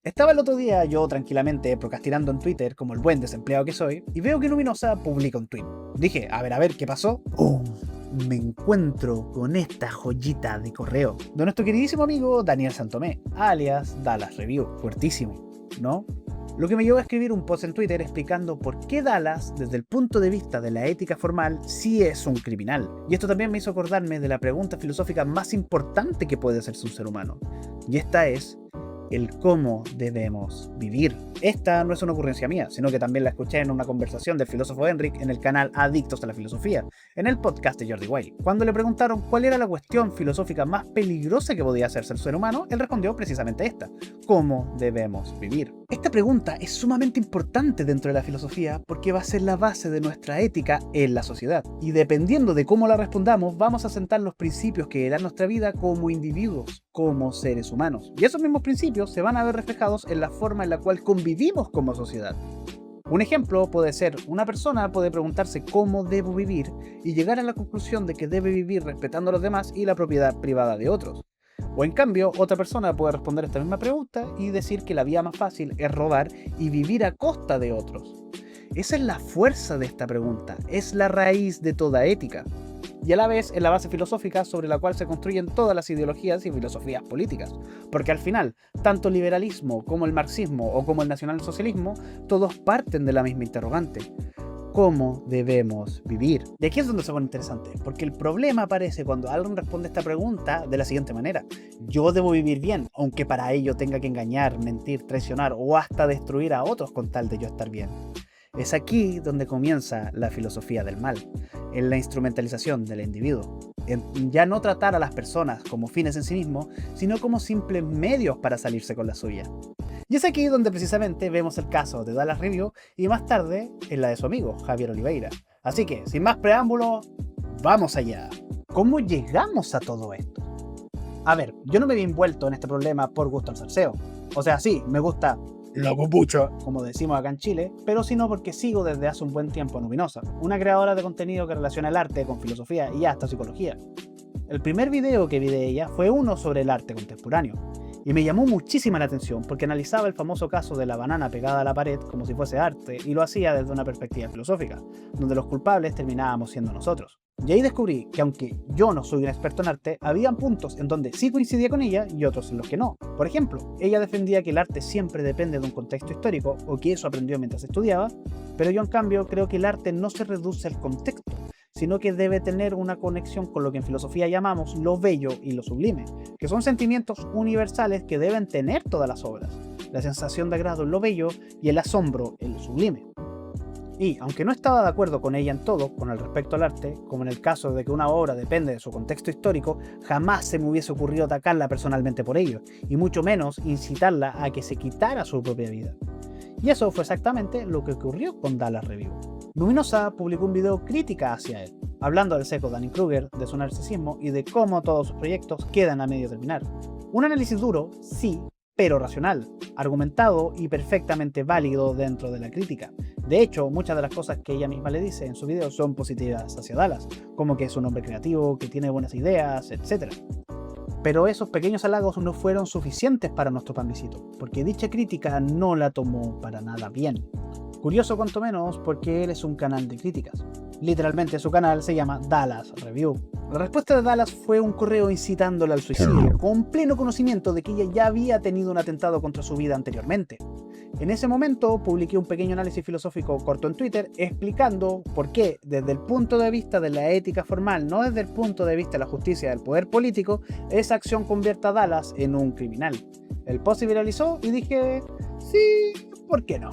Estaba el otro día yo tranquilamente procrastinando en Twitter como el buen desempleado que soy y veo que Luminosa publica un tweet. Dije, a ver, ¿qué pasó? ¡Oh! Me encuentro con esta joyita de correo de nuestro queridísimo amigo Daniel Santomé, alias Dallas Review. Fuertísimo, ¿no? Lo que me llevó a escribir un post en Twitter explicando por qué Dallas, desde el punto de vista de la ética formal, sí es un criminal. Y esto también me hizo acordarme de la pregunta filosófica más importante que puede hacerse un ser humano. Y esta es el cómo debemos vivir. Esta no es una ocurrencia mía, sino que también la escuché en una conversación del filósofo Enric en el canal Adictos a la Filosofía, en el podcast de Jordi Wild. Cuando le preguntaron cuál era la cuestión filosófica más peligrosa que podía hacerse el ser humano, él respondió precisamente esta: ¿cómo debemos vivir? Esta pregunta es sumamente importante dentro de la filosofía porque va a ser la base de nuestra ética en la sociedad. Y dependiendo de cómo la respondamos, vamos a sentar los principios que dan nuestra vida como individuos, como seres humanos. Y esos mismos principios se van a ver reflejados en la forma en la cual convivimos como sociedad. Un ejemplo puede ser, una persona puede preguntarse cómo debo vivir y llegar a la conclusión de que debe vivir respetando a los demás y la propiedad privada de otros. O en cambio, otra persona puede responder esta misma pregunta y decir que la vía más fácil es robar y vivir a costa de otros. Esa es la fuerza de esta pregunta, es la raíz de toda ética. Y a la vez es la base filosófica sobre la cual se construyen todas las ideologías y filosofías políticas. Porque al final, tanto el liberalismo como el marxismo o como el nacionalsocialismo, todos parten de la misma interrogante: ¿cómo debemos vivir? Y aquí es donde se pone interesante, porque el problema aparece cuando alguien responde esta pregunta de la siguiente manera: yo debo vivir bien, aunque para ello tenga que engañar, mentir, traicionar o hasta destruir a otros con tal de yo estar bien. Es aquí donde comienza la filosofía del mal, en la instrumentalización del individuo, en ya no tratar a las personas como fines en sí mismos, sino como simples medios para salirse con la suya. Y es aquí donde precisamente vemos el caso de Dallas Review y más tarde en la de su amigo Javier Oliveira. Así que, sin más preámbulo, ¡vamos allá! ¿Cómo llegamos a todo esto? A ver, yo no me vi envuelto en este problema por gusto al salseo. O sea, sí, me gusta la copucha, como decimos acá en Chile, pero sino porque sigo desde hace un buen tiempo a Luminosa, una creadora de contenido que relaciona el arte con filosofía y hasta psicología. El primer video que vi de ella fue uno sobre el arte contemporáneo, y me llamó muchísima la atención porque analizaba el famoso caso de la banana pegada a la pared como si fuese arte, y lo hacía desde una perspectiva filosófica, donde los culpables terminábamos siendo nosotros. Y ahí descubrí que aunque yo no soy un experto en arte, habían puntos en donde sí coincidía con ella y otros en los que no. Por ejemplo, ella defendía que el arte siempre depende de un contexto histórico, o que eso aprendió mientras estudiaba, pero yo en cambio creo que el arte no se reduce al contexto, sino que debe tener una conexión con lo que en filosofía llamamos lo bello y lo sublime, que son sentimientos universales que deben tener todas las obras: la sensación de agrado en lo bello y el asombro en lo sublime. Y, aunque no estaba de acuerdo con ella en todo, con el respecto al arte, como en el caso de que una obra depende de su contexto histórico, jamás se me hubiese ocurrido atacarla personalmente por ello, y mucho menos incitarla a que se quitara su propia vida. Y eso fue exactamente lo que ocurrió con Dallas Review. Luminosa publicó un video crítica hacia él, hablando del seco Dunning-Kruger, de su narcisismo y de cómo todos sus proyectos quedan a medio terminar. Un análisis duro, sí, pero racional, argumentado y perfectamente válido dentro de la crítica. De hecho, muchas de las cosas que ella misma le dice en su video son positivas hacia Dallas, como que es un hombre creativo, que tiene buenas ideas, etc. Pero esos pequeños halagos no fueron suficientes para nuestro panvisito, porque dicha crítica no la tomó para nada bien. Curioso cuanto menos, porque él es un canal de críticas. Literalmente su canal se llama Dallas Review. La respuesta de Dallas fue un correo incitándola al suicidio, con pleno conocimiento de que ella ya había tenido un atentado contra su vida anteriormente. En ese momento publiqué un pequeño análisis filosófico corto en Twitter explicando por qué, desde el punto de vista de la ética formal, no desde el punto de vista de la justicia del poder político, esa acción convierte a Dallas en un criminal. El post se viralizó y dije, sí, ¿por qué no?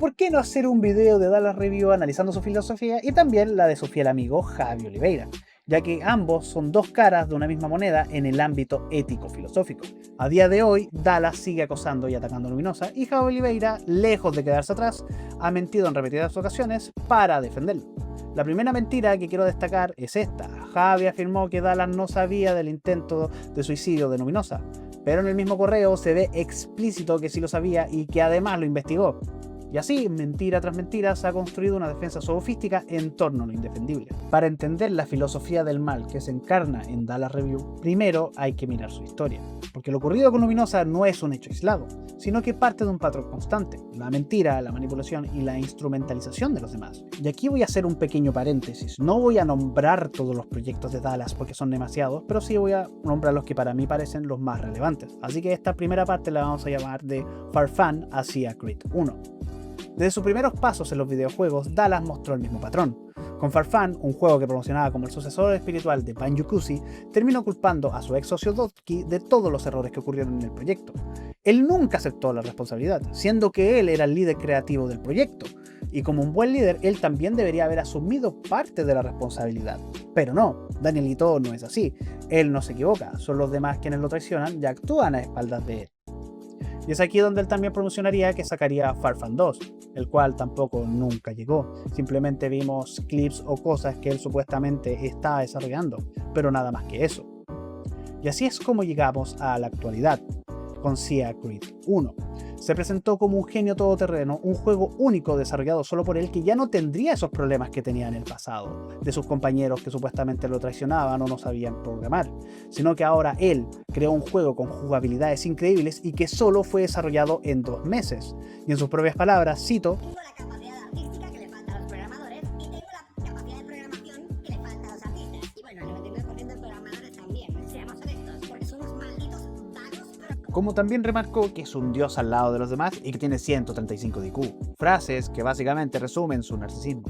¿Por qué no hacer un video de Dallas Review analizando su filosofía y también la de su fiel amigo Javi Oliveira? Ya que ambos son dos caras de una misma moneda en el ámbito ético-filosófico. A día de hoy, Dallas sigue acosando y atacando a Luminosa, y Javi Oliveira, lejos de quedarse atrás, ha mentido en repetidas ocasiones para defenderlo. La primera mentira que quiero destacar es esta: Javi afirmó que Dallas no sabía del intento de suicidio de Luminosa, pero en el mismo correo se ve explícito que sí lo sabía y que además lo investigó. Y así, mentira tras mentira, se ha construido una defensa sofística en torno a lo indefendible. Para entender la filosofía del mal que se encarna en Dallas Review, primero hay que mirar su historia. Porque lo ocurrido con Luminosa no es un hecho aislado, sino que parte de un patrón constante: la mentira, la manipulación y la instrumentalización de los demás. Y aquí voy a hacer un pequeño paréntesis. No voy a nombrar todos los proyectos de Dallas porque son demasiados, pero sí voy a nombrar los que para mí parecen los más relevantes. Así que esta primera parte la vamos a llamar de Farfán hacia Creed 1. Desde sus primeros pasos en los videojuegos, Dallas mostró el mismo patrón. Con Farfán, un juego que promocionaba como el sucesor espiritual de Banjo-Koozie, terminó culpando a su ex socio Dotki de todos los errores que ocurrieron en el proyecto. Él nunca aceptó la responsabilidad, siendo que él era el líder creativo del proyecto, y como un buen líder, él también debería haber asumido parte de la responsabilidad. Pero no, Danielito no es así. Él no se equivoca, son los demás quienes lo traicionan y actúan a espaldas de él. Y es aquí donde él también promocionaría que sacaría Farfán 2, el cual tampoco nunca llegó. Simplemente vimos clips o cosas que él supuestamente estaba desarrollando, pero nada más que eso. Y así es como llegamos a la actualidad, con SIA Creed 1. Se presentó como un genio todoterreno, un juego único desarrollado solo por él que ya no tendría esos problemas que tenía en el pasado, de sus compañeros que supuestamente lo traicionaban o no sabían programar, sino que ahora él creó un juego con jugabilidades increíbles y que solo fue desarrollado en 2 meses. Y en sus propias palabras, cito: tengo la capacidad artística que le falta a los programadores y tengo la capacidad de programación que le falta a los artistas. Y bueno, el 99% de programadores también, seamos honestos, porque son unos malditos vagos. Como también remarcó que es un dios al lado de los demás y que tiene 135 de IQ. Frases que básicamente resumen su narcisismo.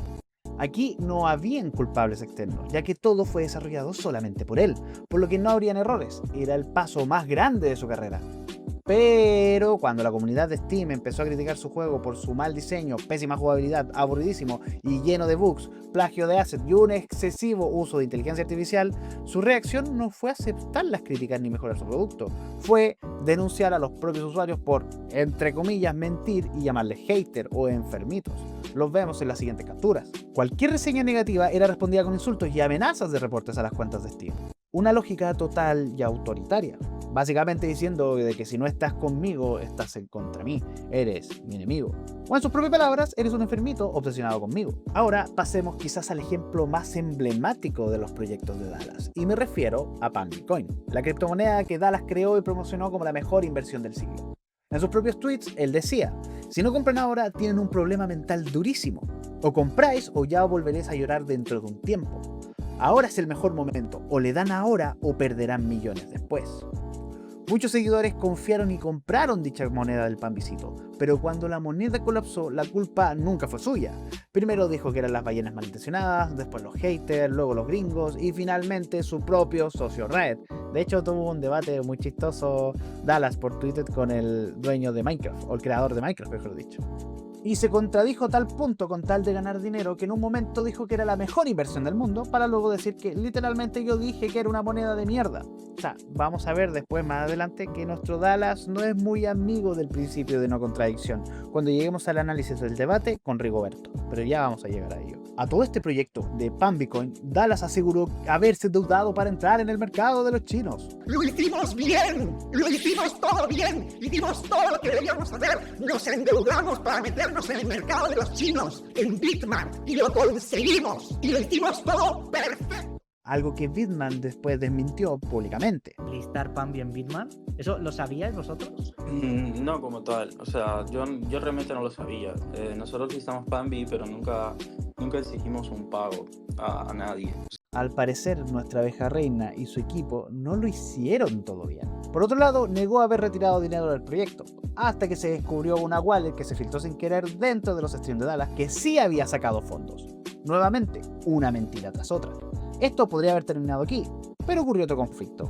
Aquí no habían culpables externos, ya que todo fue desarrollado solamente por él, por lo que no habrían errores. Era el paso más grande de su carrera. Pero cuando la comunidad de Steam empezó a criticar su juego por su mal diseño, pésima jugabilidad, aburridísimo y lleno de bugs, plagio de assets y un excesivo uso de inteligencia artificial, su reacción no fue aceptar las críticas ni mejorar su producto, fue denunciar a los propios usuarios por, entre comillas, mentir y llamarles hater o enfermitos. Los vemos en las siguientes capturas. Cualquier reseña negativa era respondida con insultos y amenazas de reportes a las cuentas de Steam. Una lógica total y autoritaria. Básicamente diciendo de que si no estás conmigo, estás en contra mí, eres mi enemigo. O en sus propias palabras, eres un enfermito obsesionado conmigo. Ahora pasemos quizás al ejemplo más emblemático de los proyectos de Dallas, y me refiero a Bitcoin, la criptomoneda que Dallas creó y promocionó como la mejor inversión del siglo. En sus propios tweets, él decía: si no compran ahora, tienen un problema mental durísimo. O compráis o ya volveréis a llorar dentro de un tiempo. Ahora es el mejor momento, o le dan ahora o perderán millones después. Muchos seguidores confiaron y compraron dicha moneda del Pambicito, pero cuando la moneda colapsó, la culpa nunca fue suya. Primero dijo que eran las ballenas malintencionadas, después los haters, luego los gringos y finalmente su propio socio Red. De hecho, tuvo un debate muy chistoso Dallas por Twitter con el dueño de Minecraft, o el creador de Minecraft, mejor dicho. Y se contradijo a tal punto con tal de ganar dinero que en un momento dijo que era la mejor inversión del mundo para luego decir que literalmente yo dije que era una moneda de mierda. O sea, vamos a ver después más adelante que nuestro Dallas no es muy amigo del principio de no contradicción cuando lleguemos al análisis del debate con Rigoberto, pero ya vamos a llegar a ello. A todo este proyecto de Bitcoin, Dallas aseguró haberse endeudado para entrar en el mercado de los chinos. ¡Lo hicimos bien! ¡Lo hicimos todo bien! ¡Hicimos todo lo que debíamos hacer! ¡Nos endeudamos para meternos en el mercado de los chinos, en Bitmart! ¡Y lo conseguimos! ¡Y lo hicimos todo perfecto! Algo que Bitman después desmintió públicamente. ¿Listar Pambi en Bitman? ¿Eso lo sabíais vosotros? No como tal, o sea, yo realmente no lo sabía. Nosotros listamos Pambi, pero nunca exigimos un pago a nadie. Al parecer, nuestra abeja reina y su equipo no lo hicieron todo bien. Por otro lado, negó haber retirado dinero del proyecto, hasta que se descubrió una wallet que se filtró sin querer dentro de los streams de Dallas que sí había sacado fondos. Nuevamente, una mentira tras otra. Esto podría haber terminado aquí, pero ocurrió otro conflicto.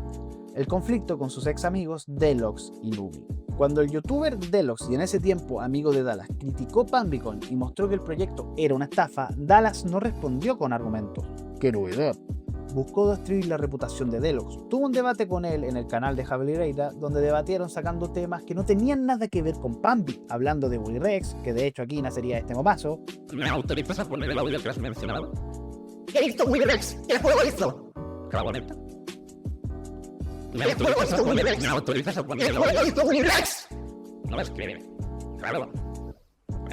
El conflicto con sus ex amigos Delox y Nubi. Cuando el youtuber Delox, y en ese tiempo amigo de Dallas, criticó Bitcoin y mostró que el proyecto era una estafa, Dallas no respondió con argumentos. ¡Qué novedad! Buscó destruir la reputación de Delox. Tuvo un debate con él en el canal de Javier Reira, donde debatieron sacando temas que no tenían nada que ver con Pambi, hablando de Willy Rex, que de hecho aquí nacería este momazo. ¿Me autorizas a poner el audio que has mencionado? ¿Qué hizo Willy Rex? ¿Qué juego hizo? ¿Caboneta? ¿Me autorizas a poner el juego hizo Willy Rex? No lo escribe. Claro.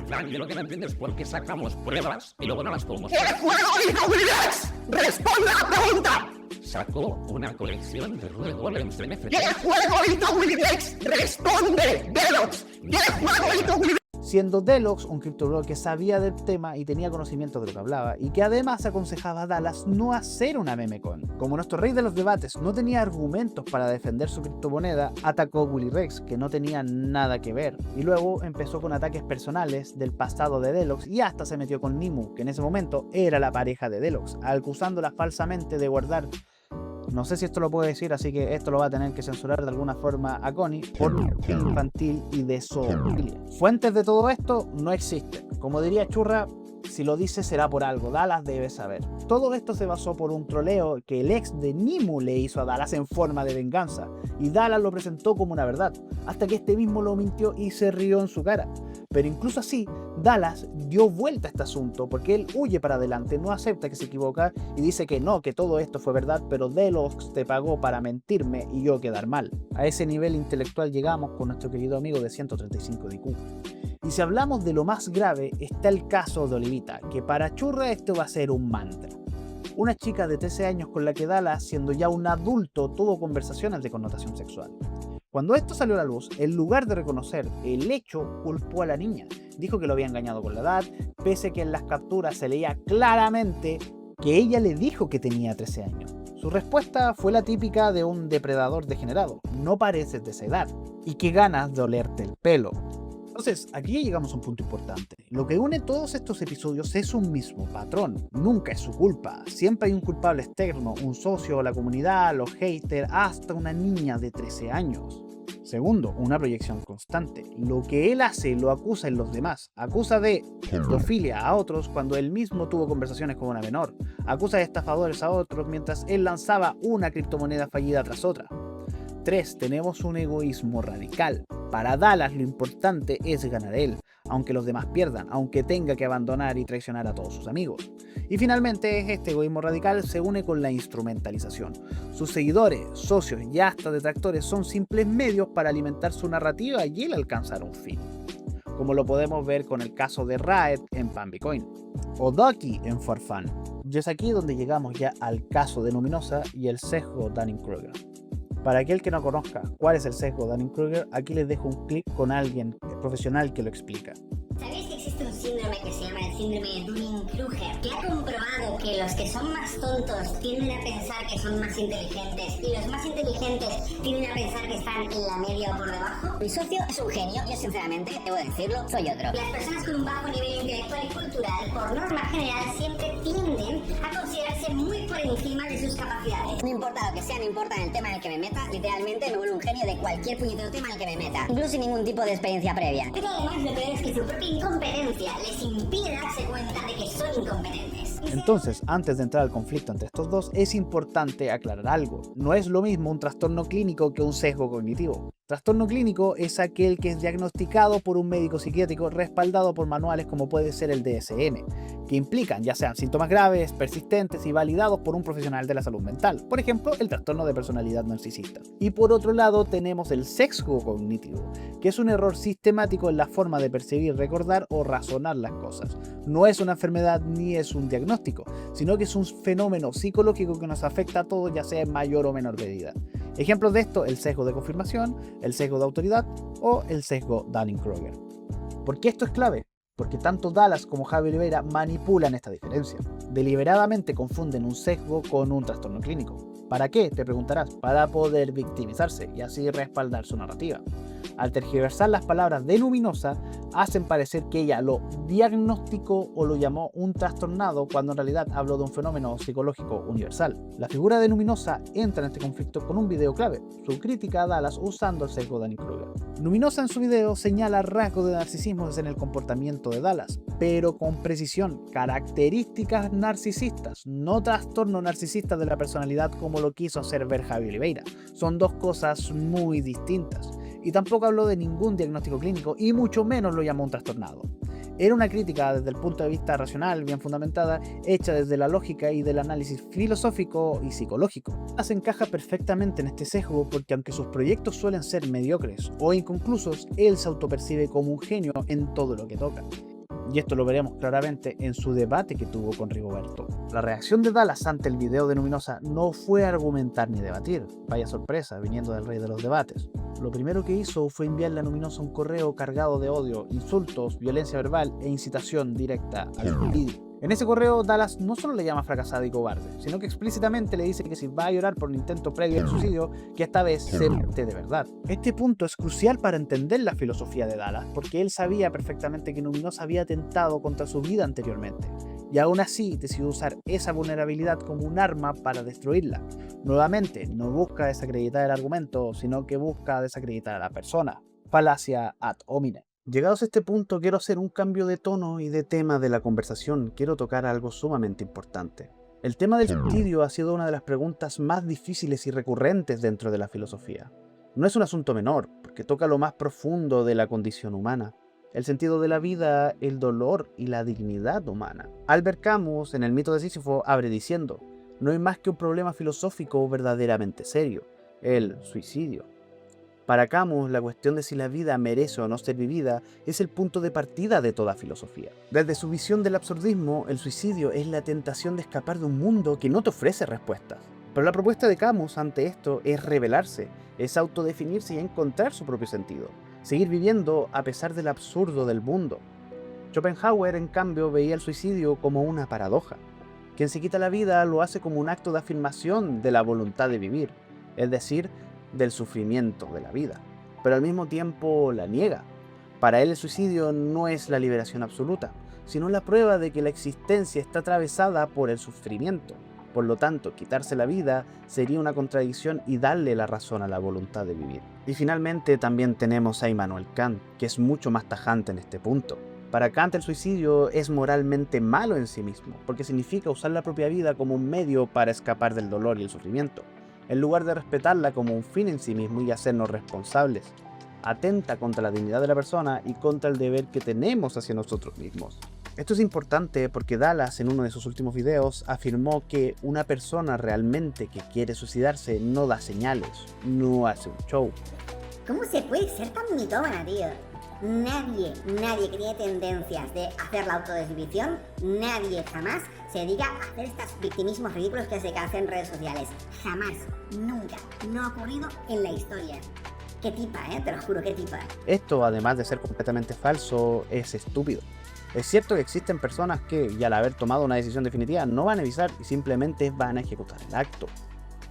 Fran, yo lo que no entiendo es por qué sacamos pruebas y luego no las podemos... ¿Qué juego dijo Willy Rex? ¡Responde a la pregunta! Sacó una colección de juegos en NFT. ¿Qué juego hizo Willy Rex? ¡Responde, Deluxe! ¿Qué juego hizo Willy Rex? Siendo Deluxe un criptoblog que sabía del tema y tenía conocimiento de lo que hablaba, y que además aconsejaba a Dallas no hacer una memecon. Como nuestro rey de los debates no tenía argumentos para defender su criptomoneda, atacó a Willy Rex, que no tenía nada que ver, y luego empezó con ataques personales del pasado de Deluxe y hasta se metió con Nimu, que en ese momento era la pareja de Deluxe, acusándola falsamente de guardar... No sé si esto lo puedo decir, así que esto lo va a tener que censurar de alguna forma a Connie por infantil y de zoofilia. Fuentes de todo esto no existen. Como diría Churra, si lo dice será por algo, Dallas debe saber. Todo esto se basó por un troleo que el ex de Nimu le hizo a Dallas en forma de venganza, y Dallas lo presentó como una verdad, hasta que este mismo lo mintió y se rió en su cara. Pero incluso así, Dallas dio vuelta a este asunto porque él huye para adelante, no acepta que se equivoca y dice que no, que todo esto fue verdad, pero Deluxe te pagó para mentirme y yo quedar mal. A ese nivel intelectual llegamos con nuestro querido amigo de 135 de IQ. Y si hablamos de lo más grave, está el caso de Olivita, que para Churra esto va a ser un mantra. Una chica de 13 años con la que Dallas, siendo ya un adulto, tuvo conversaciones de connotación sexual. Cuando esto salió a la luz, en lugar de reconocer el hecho, culpó a la niña. Dijo que lo había engañado con la edad, pese a que en las capturas se leía claramente que ella le dijo que tenía 13 años. Su respuesta fue la típica de un depredador degenerado: no pareces de esa edad, y qué ganas de olerte el pelo. Entonces, aquí llegamos a un punto importante. Lo que une todos estos episodios es un mismo patrón. Nunca es su culpa. Siempre hay un culpable externo, un socio, la comunidad, los haters, hasta una niña de 13 años. Segundo, una proyección constante. Lo que él hace lo acusa en los demás. Acusa de pedofilia a otros cuando él mismo tuvo conversaciones con una menor. Acusa de estafadores a otros mientras él lanzaba una criptomoneda fallida tras otra. 3. Tenemos un egoísmo radical. Para Dallas lo importante es ganar él, aunque los demás pierdan, aunque tenga que abandonar y traicionar a todos sus amigos. Y finalmente, este egoísmo radical se une con la instrumentalización. Sus seguidores, socios y hasta detractores son simples medios para alimentar su narrativa y el alcanzar un fin. Como lo podemos ver con el caso de Riot en Pambicoin, o Ducky en ForFun. Y es aquí donde llegamos ya al caso de Luminosa y el sesgo Dunning-Kruger. Para aquel que no conozca cuál es el sesgo Dunning-Kruger, aquí les dejo un clip con alguien profesional que lo explica. ¿Sabéis que existe un síndrome que se llama el síndrome de Dunning-Kruger? Que ha comprobado que los que son más tontos tienden a pensar que son más inteligentes y los más inteligentes tienden a pensar que están en la media o por debajo. Mi socio es un genio, yo sinceramente, debo decirlo, soy otro. Las personas con un bajo nivel intelectual y cultural, por norma general, siempre tienden a considerarse muy por encima de sus capacidades. No importa lo que sea, no importa en el tema en el que me meta, literalmente me vuelvo un genio de cualquier puñetero tema en el que me meta, incluso sin ningún tipo de experiencia previa. Pero además lo peor es que su propia incompetencia les impide darse cuenta de que son incompetentes. Entonces, antes de entrar al conflicto entre estos dos, es importante aclarar algo. No es lo mismo un trastorno clínico que un sesgo cognitivo. Trastorno clínico es aquel que es diagnosticado por un médico psiquiátrico respaldado por manuales como puede ser el DSM, que implican ya sean síntomas graves, persistentes y validados por un profesional de la salud mental, por ejemplo, el trastorno de personalidad narcisista. Y por otro lado tenemos el sesgo cognitivo, que es un error sistemático en la forma de percibir, recordar o razonar las cosas. No es una enfermedad ni es un diagnóstico, sino que es un fenómeno psicológico que nos afecta a todos, ya sea en mayor o menor medida. Ejemplos de esto: el sesgo de confirmación, el sesgo de autoridad o el sesgo Dunning-Kruger. ¿Por qué esto es clave? Porque tanto Dallas como Javi Oliveira manipulan esta diferencia. Deliberadamente confunden un sesgo con un trastorno clínico. ¿Para qué? Te preguntarás. Para poder victimizarse y así respaldar su narrativa. Al tergiversar las palabras de Luminosa, hacen parecer que ella lo diagnosticó o lo llamó un trastornado, cuando en realidad habló de un fenómeno psicológico universal. La figura de Luminosa entra en este conflicto con un video clave: su crítica a Dallas usando el sesgo Dunning-Kruger. Luminosa en su video señala rasgos de narcisismo en el comportamiento de Dallas, pero con precisión, características narcisistas, no trastorno narcisista de la personalidad como lo quiso hacer ver Javi Oliveira. Son dos cosas muy distintas. Y tampoco habló de ningún diagnóstico clínico, y mucho menos lo llamó un trastornado. Era una crítica desde el punto de vista racional, bien fundamentada, hecha desde la lógica y del análisis filosófico y psicológico. Se encaja perfectamente en este sesgo porque, aunque sus proyectos suelen ser mediocres o inconclusos, él se autopercibe como un genio en todo lo que toca. y esto lo veremos claramente en su debate que tuvo con Rigoberto. La reacción de Dallas ante el video de Luminosa no fue argumentar ni debatir, vaya sorpresa viniendo del rey de los debates. Lo primero que hizo fue enviarle a Luminosa un correo cargado de odio, insultos, violencia verbal e incitación directa al suicidio. En ese correo, Dallas no solo le llama fracasado y cobarde, sino que explícitamente le dice que si va a llorar por un intento previo al suicidio, que esta vez se mate de verdad. Este punto es crucial para entender la filosofía de Dallas, porque él sabía perfectamente que Luminosa había atentado contra su vida anteriormente, y aún así decidió usar esa vulnerabilidad como un arma para destruirla. Nuevamente, no busca desacreditar el argumento, sino que busca desacreditar a la persona. Falacia ad hominem. Llegados a este punto, quiero hacer un cambio de tono y de tema de la conversación. Quiero tocar algo sumamente importante. El tema del suicidio ha sido una de las preguntas más difíciles y recurrentes dentro de la filosofía. No es un asunto menor, porque toca lo más profundo de la condición humana, el sentido de la vida, el dolor y la dignidad humana. Albert Camus, en el mito de Sísifo, abre diciendo: no hay más que un problema filosófico verdaderamente serio, el suicidio. Para Camus, la cuestión de si la vida merece o no ser vivida es el punto de partida de toda filosofía. Desde su visión del absurdismo, el suicidio es la tentación de escapar de un mundo que no te ofrece respuestas. Pero la propuesta de Camus ante esto es rebelarse, es autodefinirse y encontrar su propio sentido, seguir viviendo a pesar del absurdo del mundo. Schopenhauer, en cambio, veía el suicidio como una paradoja. Quien se quita la vida lo hace como un acto de afirmación de la voluntad de vivir, es decir, del sufrimiento de la vida, pero al mismo tiempo la niega. Para él el suicidio no es la liberación absoluta, sino la prueba de que la existencia está atravesada por el sufrimiento. Por lo tanto, quitarse la vida sería una contradicción y darle la razón a la voluntad de vivir. Y finalmente también tenemos a Immanuel Kant, que es mucho más tajante en este punto. Para Kant el suicidio es moralmente malo en sí mismo, porque significa usar la propia vida como un medio para escapar del dolor y el sufrimiento, en lugar de respetarla como un fin en sí mismo y hacernos responsables. Atenta contra la dignidad de la persona y contra el deber que tenemos hacia nosotros mismos. Esto es importante porque Dallas, en uno de sus últimos videos, afirmó que una persona realmente que quiere suicidarse no da señales, no hace un show. ¿Cómo se puede ser tan mitómana, tío? Nadie que tiene tendencias de hacer la autodescripción, nadie jamás se dedica a hacer estos victimismos ridículos que se hacen en redes sociales. Jamás, nunca, no ha ocurrido en la historia. Qué tipa, te lo juro, qué tipa. Esto, además de ser completamente falso, es estúpido. Es cierto que existen personas que, y al haber tomado una decisión definitiva, no van a avisar y simplemente van a ejecutar el acto.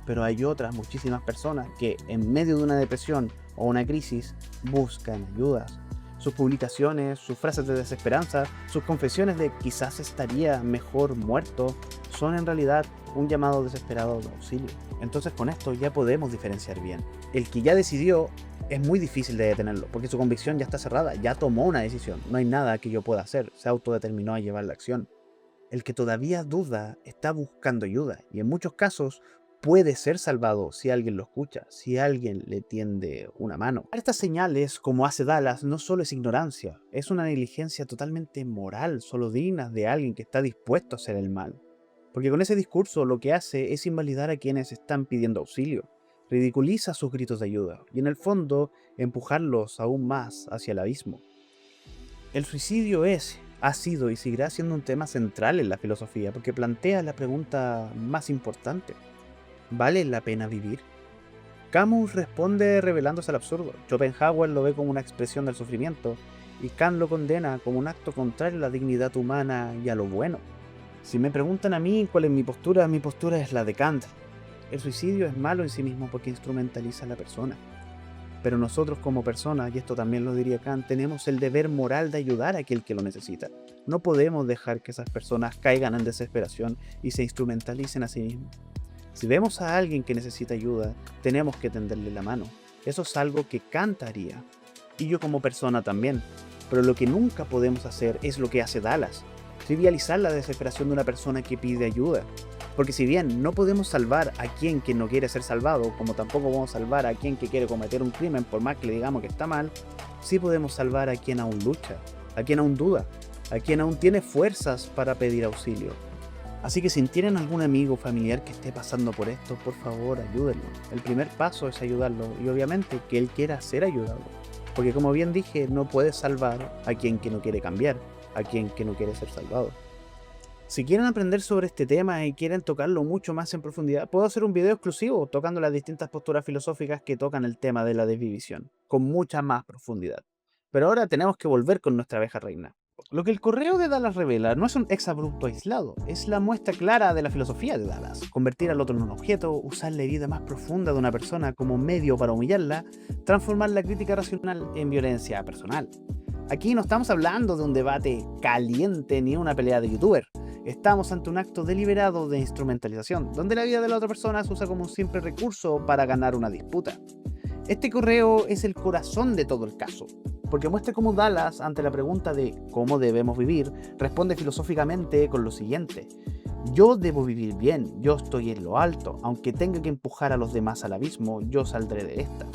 Pero hay otras muchísimas personas que, en medio de una depresión o una crisis, buscan ayudas. Sus publicaciones, sus frases de desesperanza, sus confesiones de quizás estaría mejor muerto, son en realidad un llamado desesperado de auxilio. Entonces con esto ya podemos diferenciar bien. El que ya decidió es muy difícil de detenerlo, porque su convicción ya está cerrada, ya tomó una decisión, no hay nada que yo pueda hacer, se autodeterminó a llevar la acción. El que todavía duda está buscando ayuda, y en muchos casos puede ser salvado si alguien lo escucha, si alguien le tiende una mano. Estas señales, como hace Dallas, no solo es ignorancia, es una negligencia totalmente moral, solo digna de alguien que está dispuesto a hacer el mal. Porque con ese discurso lo que hace es invalidar a quienes están pidiendo auxilio, ridiculiza sus gritos de ayuda y en el fondo empujarlos aún más hacia el abismo. El suicidio ha sido y seguirá siendo un tema central en la filosofía porque plantea la pregunta más importante. ¿Vale la pena vivir? Camus responde revelándose al absurdo. Schopenhauer lo ve como una expresión del sufrimiento y Kant lo condena como un acto contrario a la dignidad humana y a lo bueno. Si me preguntan a mí cuál es mi postura es la de Kant. El suicidio es malo en sí mismo porque instrumentaliza a la persona. Pero nosotros como personas, y esto también lo diría Kant, tenemos el deber moral de ayudar a aquel que lo necesita. No podemos dejar que esas personas caigan en desesperación y se instrumentalicen a sí mismos. Si vemos a alguien que necesita ayuda, tenemos que tenderle la mano. Eso es algo que Kant haría, y yo como persona también. Pero lo que nunca podemos hacer es lo que hace Dallas, trivializar la desesperación de una persona que pide ayuda. Porque si bien no podemos salvar a quien que no quiere ser salvado, como tampoco podemos salvar a quien que quiere cometer un crimen por más que le digamos que está mal, sí podemos salvar a quien aún lucha, a quien aún duda, a quien aún tiene fuerzas para pedir auxilio. Así que si tienen algún amigo o familiar que esté pasando por esto, por favor ayúdenlo. El primer paso es ayudarlo y obviamente que él quiera ser ayudado. Porque como bien dije, no puedes salvar a quien que no quiere cambiar, a quien que no quiere ser salvado. Si quieren aprender sobre este tema y quieren tocarlo mucho más en profundidad, puedo hacer un video exclusivo tocando las distintas posturas filosóficas que tocan el tema de la desvivisión, con mucha más profundidad. Pero ahora tenemos que volver con nuestra abeja reina. Lo que el correo de Dallas revela no es un exabrupto aislado, es la muestra clara de la filosofía de Dallas. Convertir al otro en un objeto, usar la herida más profunda de una persona como medio para humillarla, transformar la crítica racional en violencia personal. Aquí no estamos hablando de un debate caliente ni una pelea de youtuber. Estamos ante un acto deliberado de instrumentalización, donde la vida de la otra persona se usa como un simple recurso para ganar una disputa. Este correo es el corazón de todo el caso, porque muestra cómo Dallas, ante la pregunta de cómo debemos vivir, responde filosóficamente con lo siguiente: yo debo vivir bien, yo estoy en lo alto, aunque tenga que empujar a los demás al abismo, yo saldré de esta.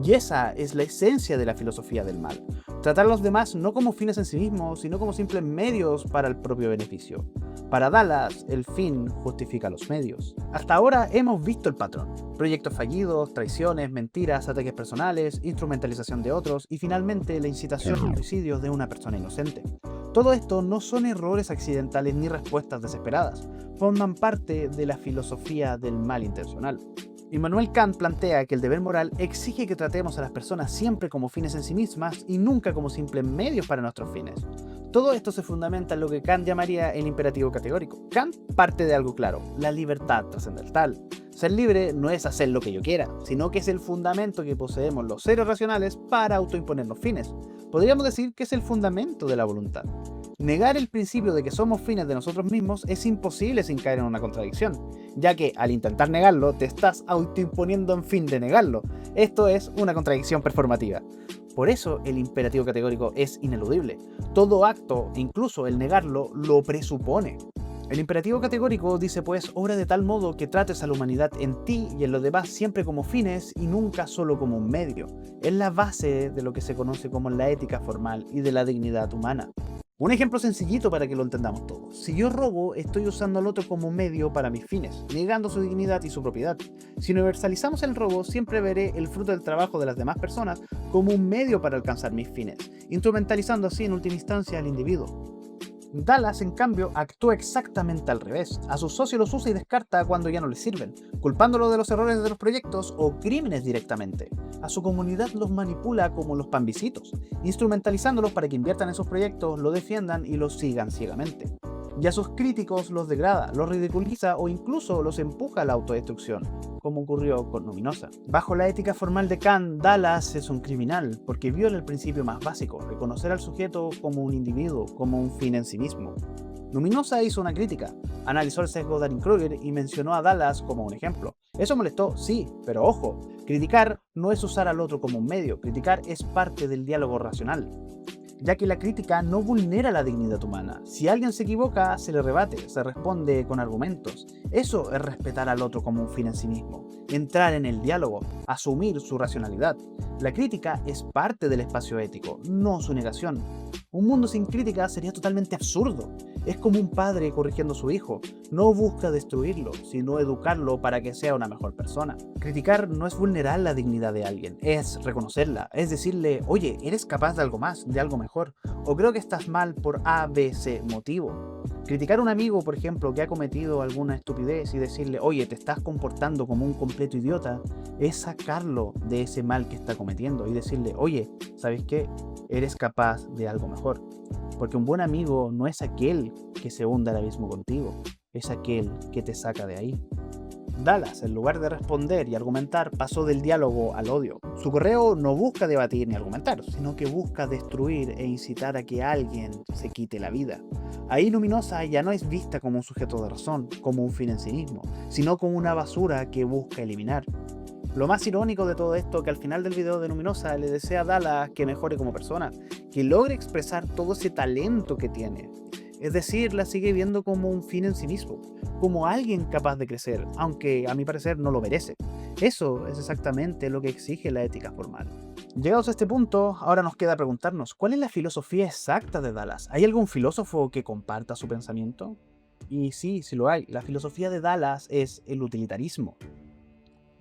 Y esa es la esencia de la filosofía del mal. Tratar a los demás no como fines en sí mismos, sino como simples medios para el propio beneficio. Para Dallas, el fin justifica los medios. Hasta ahora hemos visto el patrón: proyectos fallidos, traiciones, mentiras, ataques personales, instrumentalización de otros y finalmente la incitación al suicidio de una persona inocente. Todo esto no son errores accidentales ni respuestas desesperadas, forman parte de la filosofía del mal intencional. Immanuel Kant plantea que el deber moral exige que tratemos a las personas siempre como fines en sí mismas y nunca como simples medios para nuestros fines. Todo esto se fundamenta en lo que Kant llamaría el imperativo categórico. Kant parte de algo claro: la libertad trascendental. Ser libre no es hacer lo que yo quiera, sino que es el fundamento que poseemos los seres racionales para autoimponernos fines. Podríamos decir que es el fundamento de la voluntad. Negar el principio de que somos fines de nosotros mismos es imposible sin caer en una contradicción, ya que al intentar negarlo te estás autoimponiendo en fin de negarlo. Esto es una contradicción performativa. Por eso el imperativo categórico es ineludible. Todo acto, incluso el negarlo, lo presupone. El imperativo categórico dice pues: obra de tal modo que trates a la humanidad en ti y en los demás siempre como fines y nunca solo como un medio. Es la base de lo que se conoce como la ética formal y de la dignidad humana. Un ejemplo sencillito para que lo entendamos todos: si yo robo, estoy usando al otro como medio para mis fines, negando su dignidad y su propiedad. Si universalizamos el robo, siempre veré el fruto del trabajo de las demás personas como un medio para alcanzar mis fines, instrumentalizando así en última instancia al individuo. Dallas, en cambio, actúa exactamente al revés. A sus socios los usa y descarta cuando ya no les sirven, culpándolos de los errores de los proyectos o crímenes directamente. A su comunidad los manipula como los panvisitos, instrumentalizándolos para que inviertan en sus proyectos, lo defiendan y los sigan ciegamente. Y a sus críticos los degrada, los ridiculiza o incluso los empuja a la autodestrucción, como ocurrió con Luminosa. Bajo la ética formal de Kant, Dallas es un criminal porque viola el principio más básico: reconocer al sujeto como un individuo, como un fin en sí mismo. Luminosa hizo una crítica, analizó el sesgo de Dunning-Kruger y mencionó a Dallas como un ejemplo. Eso molestó, sí, pero ojo, criticar no es usar al otro como un medio, criticar es parte del diálogo racional, ya que la crítica no vulnera la dignidad humana. Si alguien se equivoca, se le rebate, se responde con argumentos. Eso es respetar al otro como un fin en sí mismo, entrar en el diálogo, asumir su racionalidad. La crítica es parte del espacio ético, no su negación. Un mundo sin crítica sería totalmente absurdo. Es como un padre corrigiendo a su hijo. No busca destruirlo, sino educarlo para que sea una mejor persona. Criticar no es vulnerar la dignidad de alguien, es reconocerla, es decirle: oye, eres capaz de algo más, de algo mejor, o creo que estás mal por A, B, C motivo. Criticar a un amigo, por ejemplo, que ha cometido alguna estupidez y decirle: oye, te estás comportando como un completo idiota, es sacarlo de ese mal que está cometiendo y decirle: oye, ¿sabes qué? Eres capaz de algo mejor. Porque un buen amigo no es aquel que se hunda al abismo contigo, es aquel que te saca de ahí. Dallas, en lugar de responder y argumentar, pasó del diálogo al odio. Su correo no busca debatir ni argumentar, sino que busca destruir e incitar a que alguien se quite la vida. Ahí Luminosa ya no es vista como un sujeto de razón, como un fin en sí mismo, sino como una basura que busca eliminar. Lo más irónico de todo esto es que al final del video de Luminosa le desea a Dallas que mejore como persona, que logre expresar todo ese talento que tiene. Es decir, la sigue viendo como un fin en sí mismo, como alguien capaz de crecer, aunque a mi parecer no lo merece. Eso es exactamente lo que exige la ética formal. Llegados a este punto, ahora nos queda preguntarnos: ¿cuál es la filosofía exacta de Dallas? ¿Hay algún filósofo que comparta su pensamiento? Y sí lo hay. La filosofía de Dallas es el utilitarismo.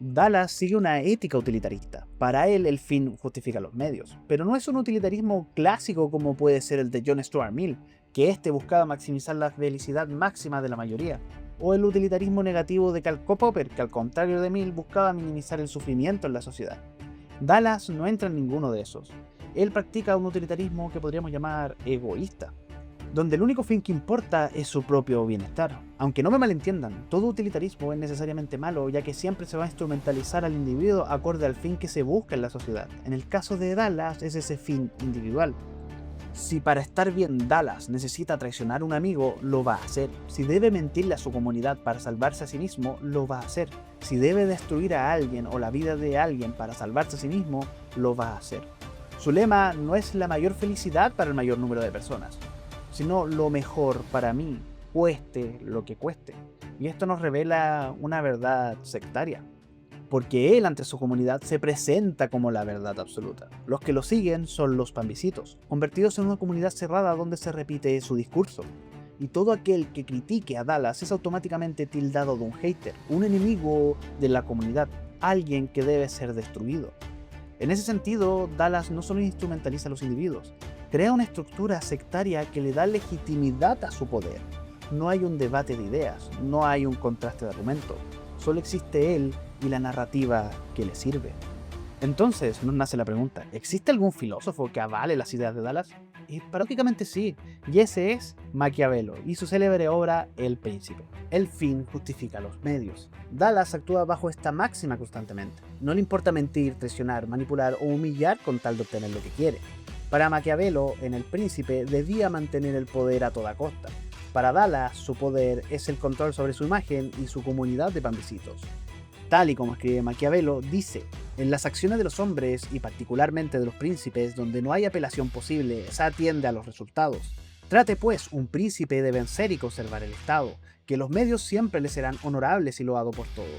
Dallas sigue una ética utilitarista. Para él el fin justifica los medios, pero no es un utilitarismo clásico como puede ser el de John Stuart Mill, que buscaba maximizar la felicidad máxima de la mayoría, o el utilitarismo negativo de Karl Popper, que al contrario de Mill buscaba minimizar el sufrimiento en la sociedad. Dallas no entra en ninguno de esos. Él practica un utilitarismo que podríamos llamar egoísta, donde el único fin que importa es su propio bienestar. Aunque no me malentiendan, todo utilitarismo es necesariamente malo, ya que siempre se va a instrumentalizar al individuo acorde al fin que se busca en la sociedad. En el caso de Dallas es ese fin individual. Si para estar bien Dallas necesita traicionar a un amigo, lo va a hacer. Si debe mentirle a su comunidad para salvarse a sí mismo, lo va a hacer. Si debe destruir a alguien o la vida de alguien para salvarse a sí mismo, lo va a hacer. Su lema no es la mayor felicidad para el mayor número de personas, sino lo mejor para mí, cueste lo que cueste. Y esto nos revela una verdad sectaria, porque él ante su comunidad se presenta como la verdad absoluta. Los que lo siguen son los pambisitos, convertidos en una comunidad cerrada donde se repite su discurso. Y todo aquel que critique a Dallas es automáticamente tildado de un hater, un enemigo de la comunidad, alguien que debe ser destruido. En ese sentido, Dallas no solo instrumentaliza a los individuos, crea una estructura sectaria que le da legitimidad a su poder. No hay un debate de ideas, no hay un contraste de argumentos, solo existe él y la narrativa que le sirve. Entonces nos nace la pregunta, ¿existe algún filósofo que avale las ideas de Dallas? Y prácticamente sí, y ese es Maquiavelo y su célebre obra El Príncipe. El fin justifica los medios. Dallas actúa bajo esta máxima constantemente. No le importa mentir, traicionar, manipular o humillar con tal de obtener lo que quiere. Para Maquiavelo, en El Príncipe, debía mantener el poder a toda costa. Para Dallas, su poder es el control sobre su imagen y su comunidad de pambisitos. Tal y como escribe Maquiavelo, dice: en las acciones de los hombres, y particularmente de los príncipes, donde no hay apelación posible, se atiende a los resultados. Trate pues un príncipe de vencer y conservar el Estado, que los medios siempre le serán honorables y loados por todos,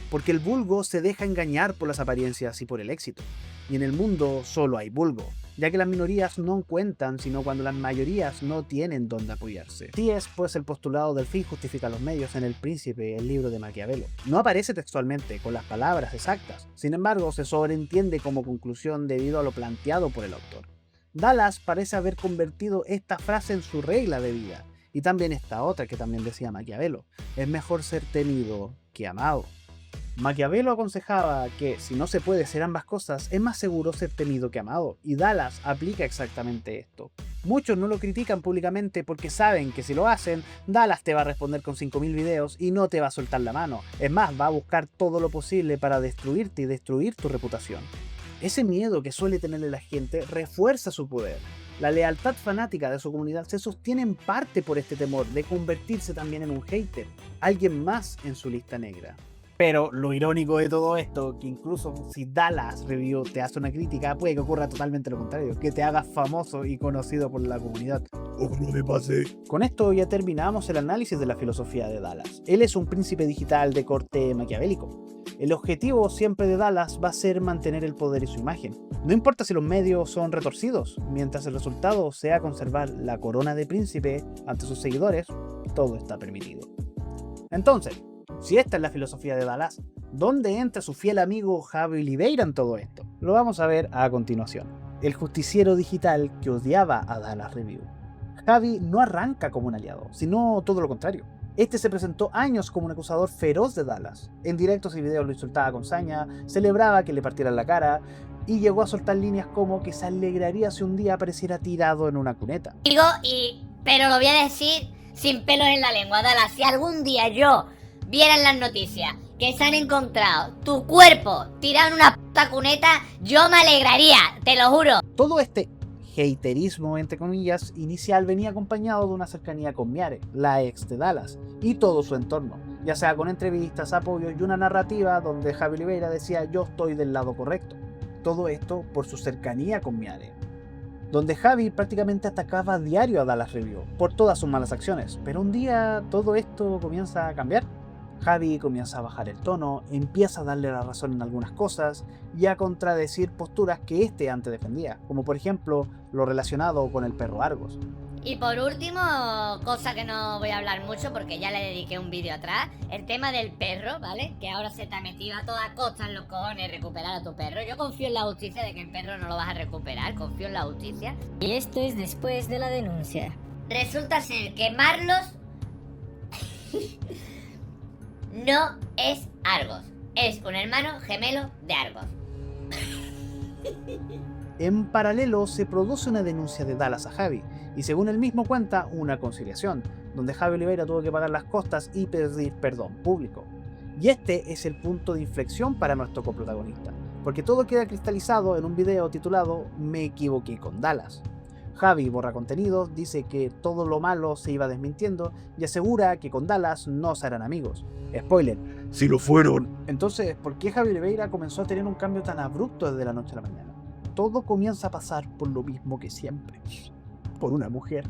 porque el vulgo se deja engañar por las apariencias y por el éxito. Y en el mundo solo hay vulgo, ya que las minorías no cuentan sino cuando las mayorías no tienen dónde apoyarse. Así es pues el postulado del fin justifica los medios en El Príncipe, el libro de Maquiavelo. No aparece textualmente con las palabras exactas, sin embargo se sobreentiende como conclusión debido a lo planteado por el autor. Dallas parece haber convertido esta frase en su regla de vida, y también esta otra que también decía Maquiavelo: es mejor ser temido que amado. Maquiavelo aconsejaba que si no se puede ser ambas cosas, es más seguro ser temido que amado, y Dallas aplica exactamente esto. Muchos no lo critican públicamente porque saben que si lo hacen, Dallas te va a responder con 5000 videos y no te va a soltar la mano. Es más, va a buscar todo lo posible para destruirte y destruir tu reputación. Ese miedo que suele tenerle la gente refuerza su poder. La lealtad fanática de su comunidad se sostiene en parte por este temor de convertirse también en un hater, alguien más en su lista negra. Pero lo irónico de todo esto, que incluso si Dallas Review te hace una crítica, puede que ocurra totalmente lo contrario, que te hagas famoso y conocido por la comunidad. Ojalá me pase. Con esto ya terminamos el análisis de la filosofía de Dallas. Él es un príncipe digital de corte maquiavélico. El objetivo siempre de Dallas va a ser mantener el poder y su imagen. No importa si los medios son retorcidos, mientras el resultado sea conservar la corona de príncipe ante sus seguidores, todo está permitido. Entonces, si esta es la filosofía de Dallas, ¿dónde entra su fiel amigo Javi Oliveira en todo esto? Lo vamos a ver a continuación. El justiciero digital que odiaba a Dallas Review. Javi no arranca como un aliado, sino todo lo contrario. Este se presentó años como un acusador feroz de Dallas. En directos y videos lo insultaba con saña, celebraba que le partieran la cara y llegó a soltar líneas como que se alegraría si un día apareciera tirado en una cuneta. Pero lo voy a decir sin pelos en la lengua, Dallas. Si algún día yo viera en las noticias que se han encontrado tu cuerpo tirado en una puta cuneta, yo me alegraría, te lo juro. Todo este haterismo, entre comillas, inicial venía acompañado de una cercanía con Miare, la ex de Dallas, y todo su entorno, ya sea con entrevistas, apoyo y una narrativa donde Javi Oliveira decía: yo estoy del lado correcto. Todo esto por su cercanía con Miare, donde Javi prácticamente atacaba a diario a Dallas Review por todas sus malas acciones, pero un día todo esto comienza a cambiar. Javi comienza a bajar el tono, empieza a darle la razón en algunas cosas y a contradecir posturas que este antes defendía, como por ejemplo lo relacionado con el perro Argos. Y por último, cosa que no voy a hablar mucho porque ya le dediqué un vídeo atrás, el tema del perro, ¿vale? Que ahora se te ha metido a toda costa en los cojones recuperar a tu perro. Yo confío en la justicia de que el perro no lo vas a recuperar, confío en la justicia. Y esto es después de la denuncia. Resulta ser que Marlos no es Argos, es un hermano gemelo de Argos. En paralelo se produce una denuncia de Dallas a Javi, y según él mismo cuenta, una conciliación, donde Javi Oliveira tuvo que pagar las costas y pedir perdón público. Y este es el punto de inflexión para nuestro coprotagonista, porque todo queda cristalizado en un video titulado Me equivoqué con Dallas. Javi borra contenidos, dice que todo lo malo se iba desmintiendo y asegura que con Dallas no serán amigos. Spoiler, si lo fueron. Entonces, ¿por qué Javi Oliveira comenzó a tener un cambio tan abrupto desde la noche a la mañana? Todo comienza a pasar por lo mismo que siempre. Por una mujer.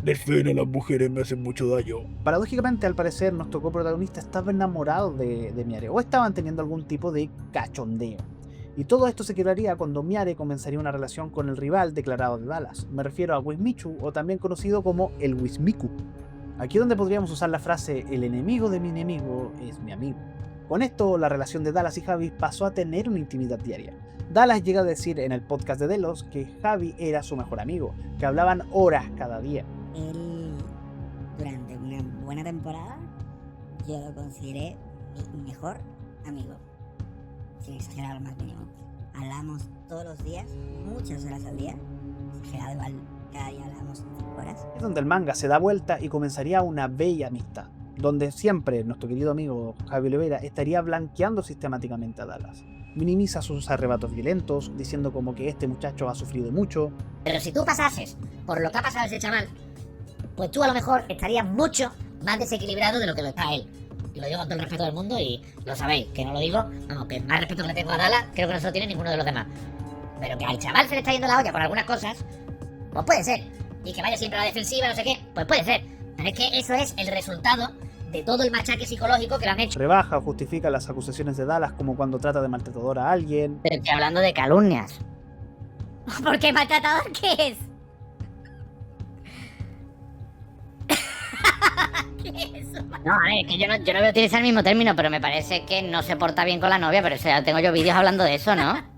Defender a las mujeres me hacen mucho daño. Paradójicamente, al parecer, nuestro coprotagonista estaba enamorado de Miare, o estaban teniendo algún tipo de cachondeo. Y todo esto se quebraría cuando Miare comenzaría una relación con el rival declarado de Dallas. Me refiero a Wismichu, o también conocido como el Wismiku. Aquí es donde podríamos usar la frase el enemigo de mi enemigo es mi amigo. Con esto, la relación de Dallas y Javi pasó a tener una intimidad diaria. Dallas llega a decir en el podcast de Delos que Javi era su mejor amigo, que hablaban horas cada día. Él, durante una buena temporada, yo lo consideré mi mejor amigo. Sin exagerar lo más mínimo. Hablamos todos los días, muchas horas al día. Exagerado igual, cada día hablamos 5 horas. Es donde el manga se da vuelta y comenzaría una bella amistad, donde siempre nuestro querido amigo Javi Oliveira estaría blanqueando sistemáticamente a Dallas. Minimiza sus arrebatos violentos, diciendo como que este muchacho ha sufrido mucho. Pero si tú pasases por lo que ha pasado ese chaval, pues tú a lo mejor estarías mucho más desequilibrado de lo que lo está él. Y lo digo con todo el respeto del mundo y lo sabéis, que no lo digo, vamos, que más respeto que le tengo a Dallas, creo que no se lo tiene ninguno de los demás. Pero que al chaval se le está yendo la olla por algunas cosas, pues puede ser. Y que vaya siempre a la defensiva, no sé qué, pues puede ser. Pero es que eso es el resultado de todo el machaque psicológico que le han hecho. Rebaja o justifica las acusaciones de Dallas como cuando trata de maltratador a alguien. Pero estoy hablando de calumnias. ¿Por qué maltratador qué es? ¿Qué es eso? No, a ver, que yo no voy a utilizar el mismo término, pero me parece que no se porta bien con la novia, pero eso ya tengo yo vídeos hablando de eso, ¿no?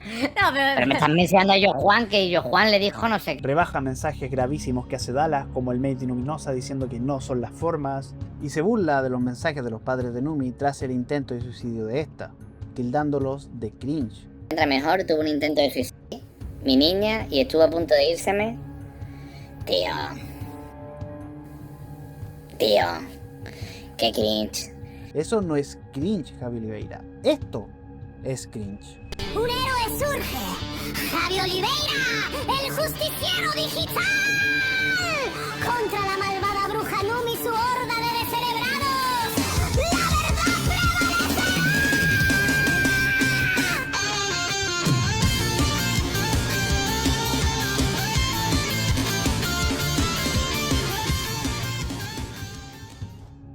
No, pero me están mencionando a Yo Juan, que Yo Juan le dijo no sé qué. Rebaja mensajes gravísimos que hace Dallas, como el Made in Luminosa diciendo que no son las formas, y se burla de los mensajes de los padres de Numi tras el intento de suicidio de esta, tildándolos de cringe. Mientras mejor tuvo un intento de suicidio, mi niña, y estuvo a punto de írseme. Tío, qué cringe. Eso no es cringe, Javi Oliveira. Esto es cringe. ¡Un héroe surge! ¡Javi Oliveira! ¡El justiciero digital! ¡Contra la malvada bruja Numi y su horda de descerebrados! ¡La verdad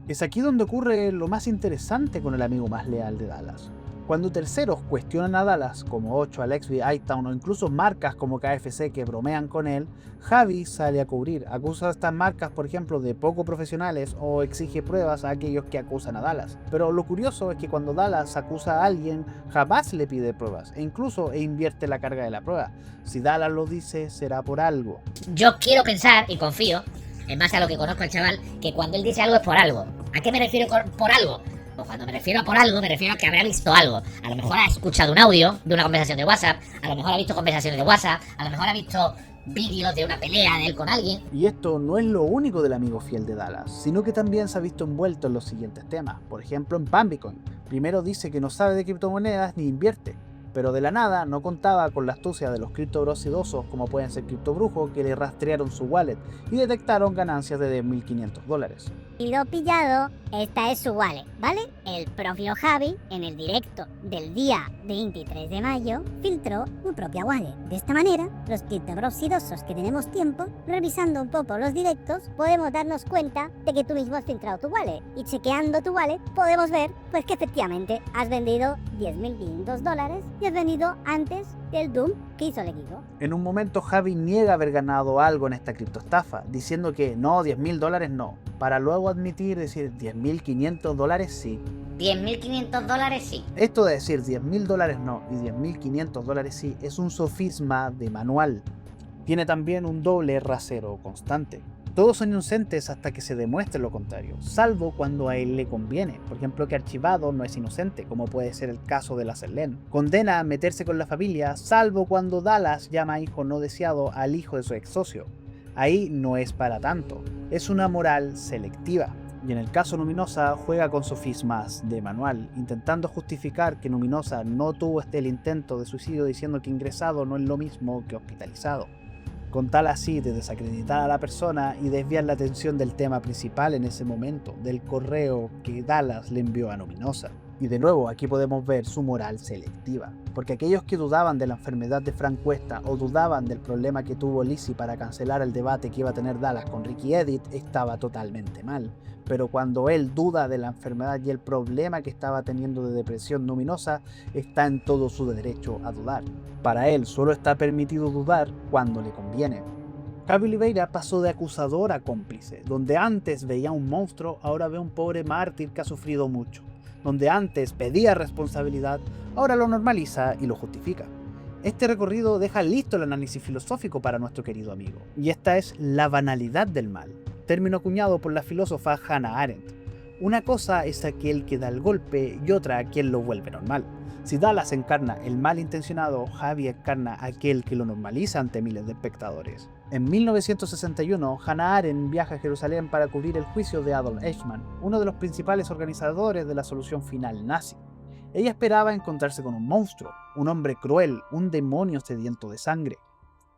Es aquí donde ocurre lo más interesante con el amigo más leal de Dallas. Cuando terceros cuestionan a Dallas, como 8, Alexby, iTown o incluso marcas como KFC que bromean con él, Javi sale a cubrir, acusa a estas marcas por ejemplo de poco profesionales o exige pruebas a aquellos que acusan a Dallas. Pero lo curioso es que cuando Dallas acusa a alguien, jamás le pide pruebas e incluso invierte la carga de la prueba. Si Dallas lo dice, será por algo. Yo quiero pensar, y confío, en base a lo que conozco al chaval, que cuando él dice algo es por algo. ¿A qué me refiero con por algo? Pues cuando me refiero a por algo, me refiero a que habrá visto algo. A lo mejor ha escuchado un audio de una conversación de WhatsApp, a lo mejor ha visto conversaciones de WhatsApp, a lo mejor ha visto vídeos de una pelea de él con alguien. Y esto no es lo único del amigo fiel de Dallas, sino que también se ha visto envuelto en los siguientes temas. Por ejemplo, en Bambicoin. Primero dice que no sabe de criptomonedas ni invierte, pero de la nada no contaba con la astucia de los criptobros sedosos como pueden ser criptobrujo, que le rastrearon su wallet y detectaron ganancias de $1.500. Y lo pillado, esta es su wallet, ¿vale? El propio Javi, en el directo del día 23 de mayo, filtró su propia wallet. De esta manera, los criptobros sidosos que tenemos tiempo, revisando un poco los directos, podemos darnos cuenta de que tú mismo has filtrado tu wallet. Y chequeando tu wallet, podemos ver pues que efectivamente has vendido $10.500 y has vendido antes del Doom que hizo el equipo. En un momento Javi niega haber ganado algo en esta criptoestafa, diciendo que no, $10.000 no, para luego decir $10.500 sí. $10.500 sí. Esto de decir $10.000 no y $10.500 sí es un sofisma de manual. Tiene también un doble rasero constante. Todos son inocentes hasta que se demuestre lo contrario, salvo cuando a él le conviene. Por ejemplo, que Archivado no es inocente, como puede ser el caso de la Selene. Condena a meterse con la familia, salvo cuando Dallas llama hijo no deseado al hijo de su ex socio. Ahí no es para tanto, es una moral selectiva. Y en el caso Luminosa juega con sofismas de manual, intentando justificar que Luminosa no tuvo el intento de suicidio diciendo que ingresado no es lo mismo que hospitalizado, con tal así de desacreditar a la persona y desviar la atención del tema principal en ese momento, del correo que Dallas le envió a Luminosa. Y de nuevo aquí podemos ver su moral selectiva, porque aquellos que dudaban de la enfermedad de Frank Cuesta o dudaban del problema que tuvo Lizzie para cancelar el debate que iba a tener Dallas con Ricky Edit estaba totalmente mal. Pero cuando él duda de la enfermedad y el problema que estaba teniendo de depresión Luminosa, está en todo su derecho a dudar. Para él solo está permitido dudar cuando le conviene. Javi Oliveira pasó de acusador a cómplice, donde antes veía un monstruo, ahora ve un pobre mártir que ha sufrido mucho. Donde antes pedía responsabilidad, ahora lo normaliza y lo justifica. Este recorrido deja listo el análisis filosófico para nuestro querido amigo, y esta es la banalidad del mal, término acuñado por la filósofa Hannah Arendt. Una cosa es aquel que da el golpe y otra quien lo vuelve normal. Si Dallas encarna el mal intencionado, Javi encarna aquel que lo normaliza ante miles de espectadores. En 1961, Hannah Arendt viaja a Jerusalén para cubrir el juicio de Adolf Eichmann, uno de los principales organizadores de la solución final nazi. Ella esperaba encontrarse con un monstruo, un hombre cruel, un demonio sediento de sangre.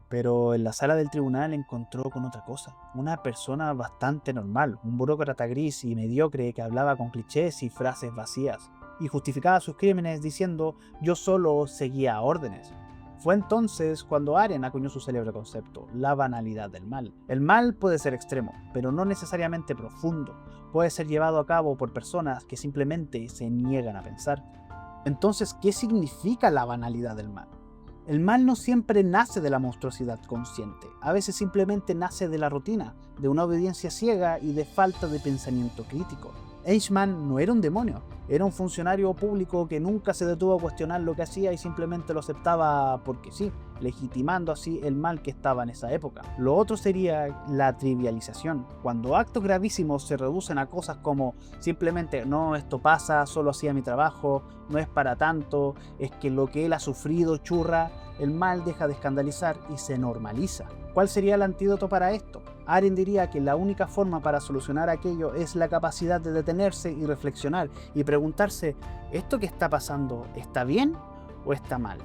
Pero en la sala del tribunal encontró con otra cosa, una persona bastante normal, un burócrata gris y mediocre que hablaba con clichés y frases vacías, y justificaba sus crímenes diciendo «yo solo seguía órdenes». Fue entonces cuando Arendt acuñó su célebre concepto, la banalidad del mal. El mal puede ser extremo, pero no necesariamente profundo. Puede ser llevado a cabo por personas que simplemente se niegan a pensar. Entonces, ¿qué significa la banalidad del mal? El mal no siempre nace de la monstruosidad consciente, a veces simplemente nace de la rutina, de una obediencia ciega y de falta de pensamiento crítico. Eichmann no era un demonio, era un funcionario público que nunca se detuvo a cuestionar lo que hacía y simplemente lo aceptaba porque sí, legitimando así el mal que estaba en esa época. Lo otro sería la trivialización, cuando actos gravísimos se reducen a cosas como simplemente no, esto pasa, solo hacía mi trabajo, no es para tanto, es que lo que él ha sufrido churra. El mal deja de escandalizar y se normaliza. ¿Cuál sería el antídoto para esto? Arendt diría que la única forma para solucionar aquello es la capacidad de detenerse y reflexionar y preguntarse, ¿esto que está pasando está bien o está mal?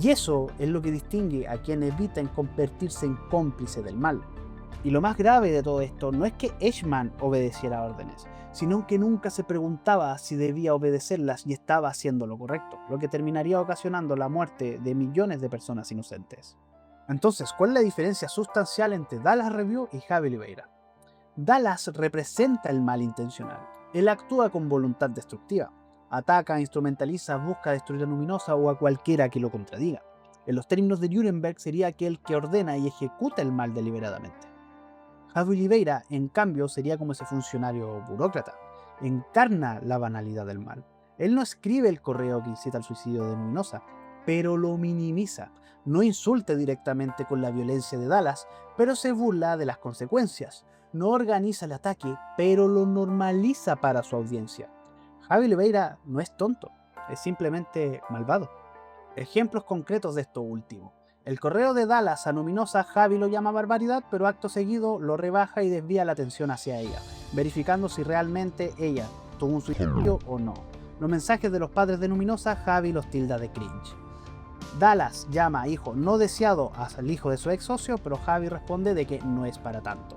Y eso es lo que distingue a quien evitan convertirse en cómplice del mal. Y lo más grave de todo esto no es que Eichmann obedeciera órdenes, sino que nunca se preguntaba si debía obedecerlas y estaba haciendo lo correcto, lo que terminaría ocasionando la muerte de millones de personas inocentes. Entonces, ¿cuál es la diferencia sustancial entre Dallas Review y Javi Oliveira? Dallas representa el mal intencional. Él actúa con voluntad destructiva. Ataca, instrumentaliza, busca destruir a Luminosa o a cualquiera que lo contradiga. En los términos de Nuremberg sería aquel que ordena y ejecuta el mal deliberadamente. Javi Oliveira, en cambio, sería como ese funcionario burócrata. Encarna la banalidad del mal. Él no escribe el correo que incita al suicidio de Luminosa, pero lo minimiza. No insulta directamente con la violencia de Dallas, pero se burla de las consecuencias. No organiza el ataque, pero lo normaliza para su audiencia. Javi Oliveira no es tonto, es simplemente malvado. Ejemplos concretos de esto último. El correo de Dallas a Luminosa, Javi lo llama barbaridad, pero acto seguido lo rebaja y desvía la atención hacia ella, verificando si realmente ella tuvo un suicidio o no. Los mensajes de los padres de Luminosa, Javi los tilda de cringe. Dallas llama a hijo no deseado al hijo de su ex socio, pero Javi responde de que no es para tanto.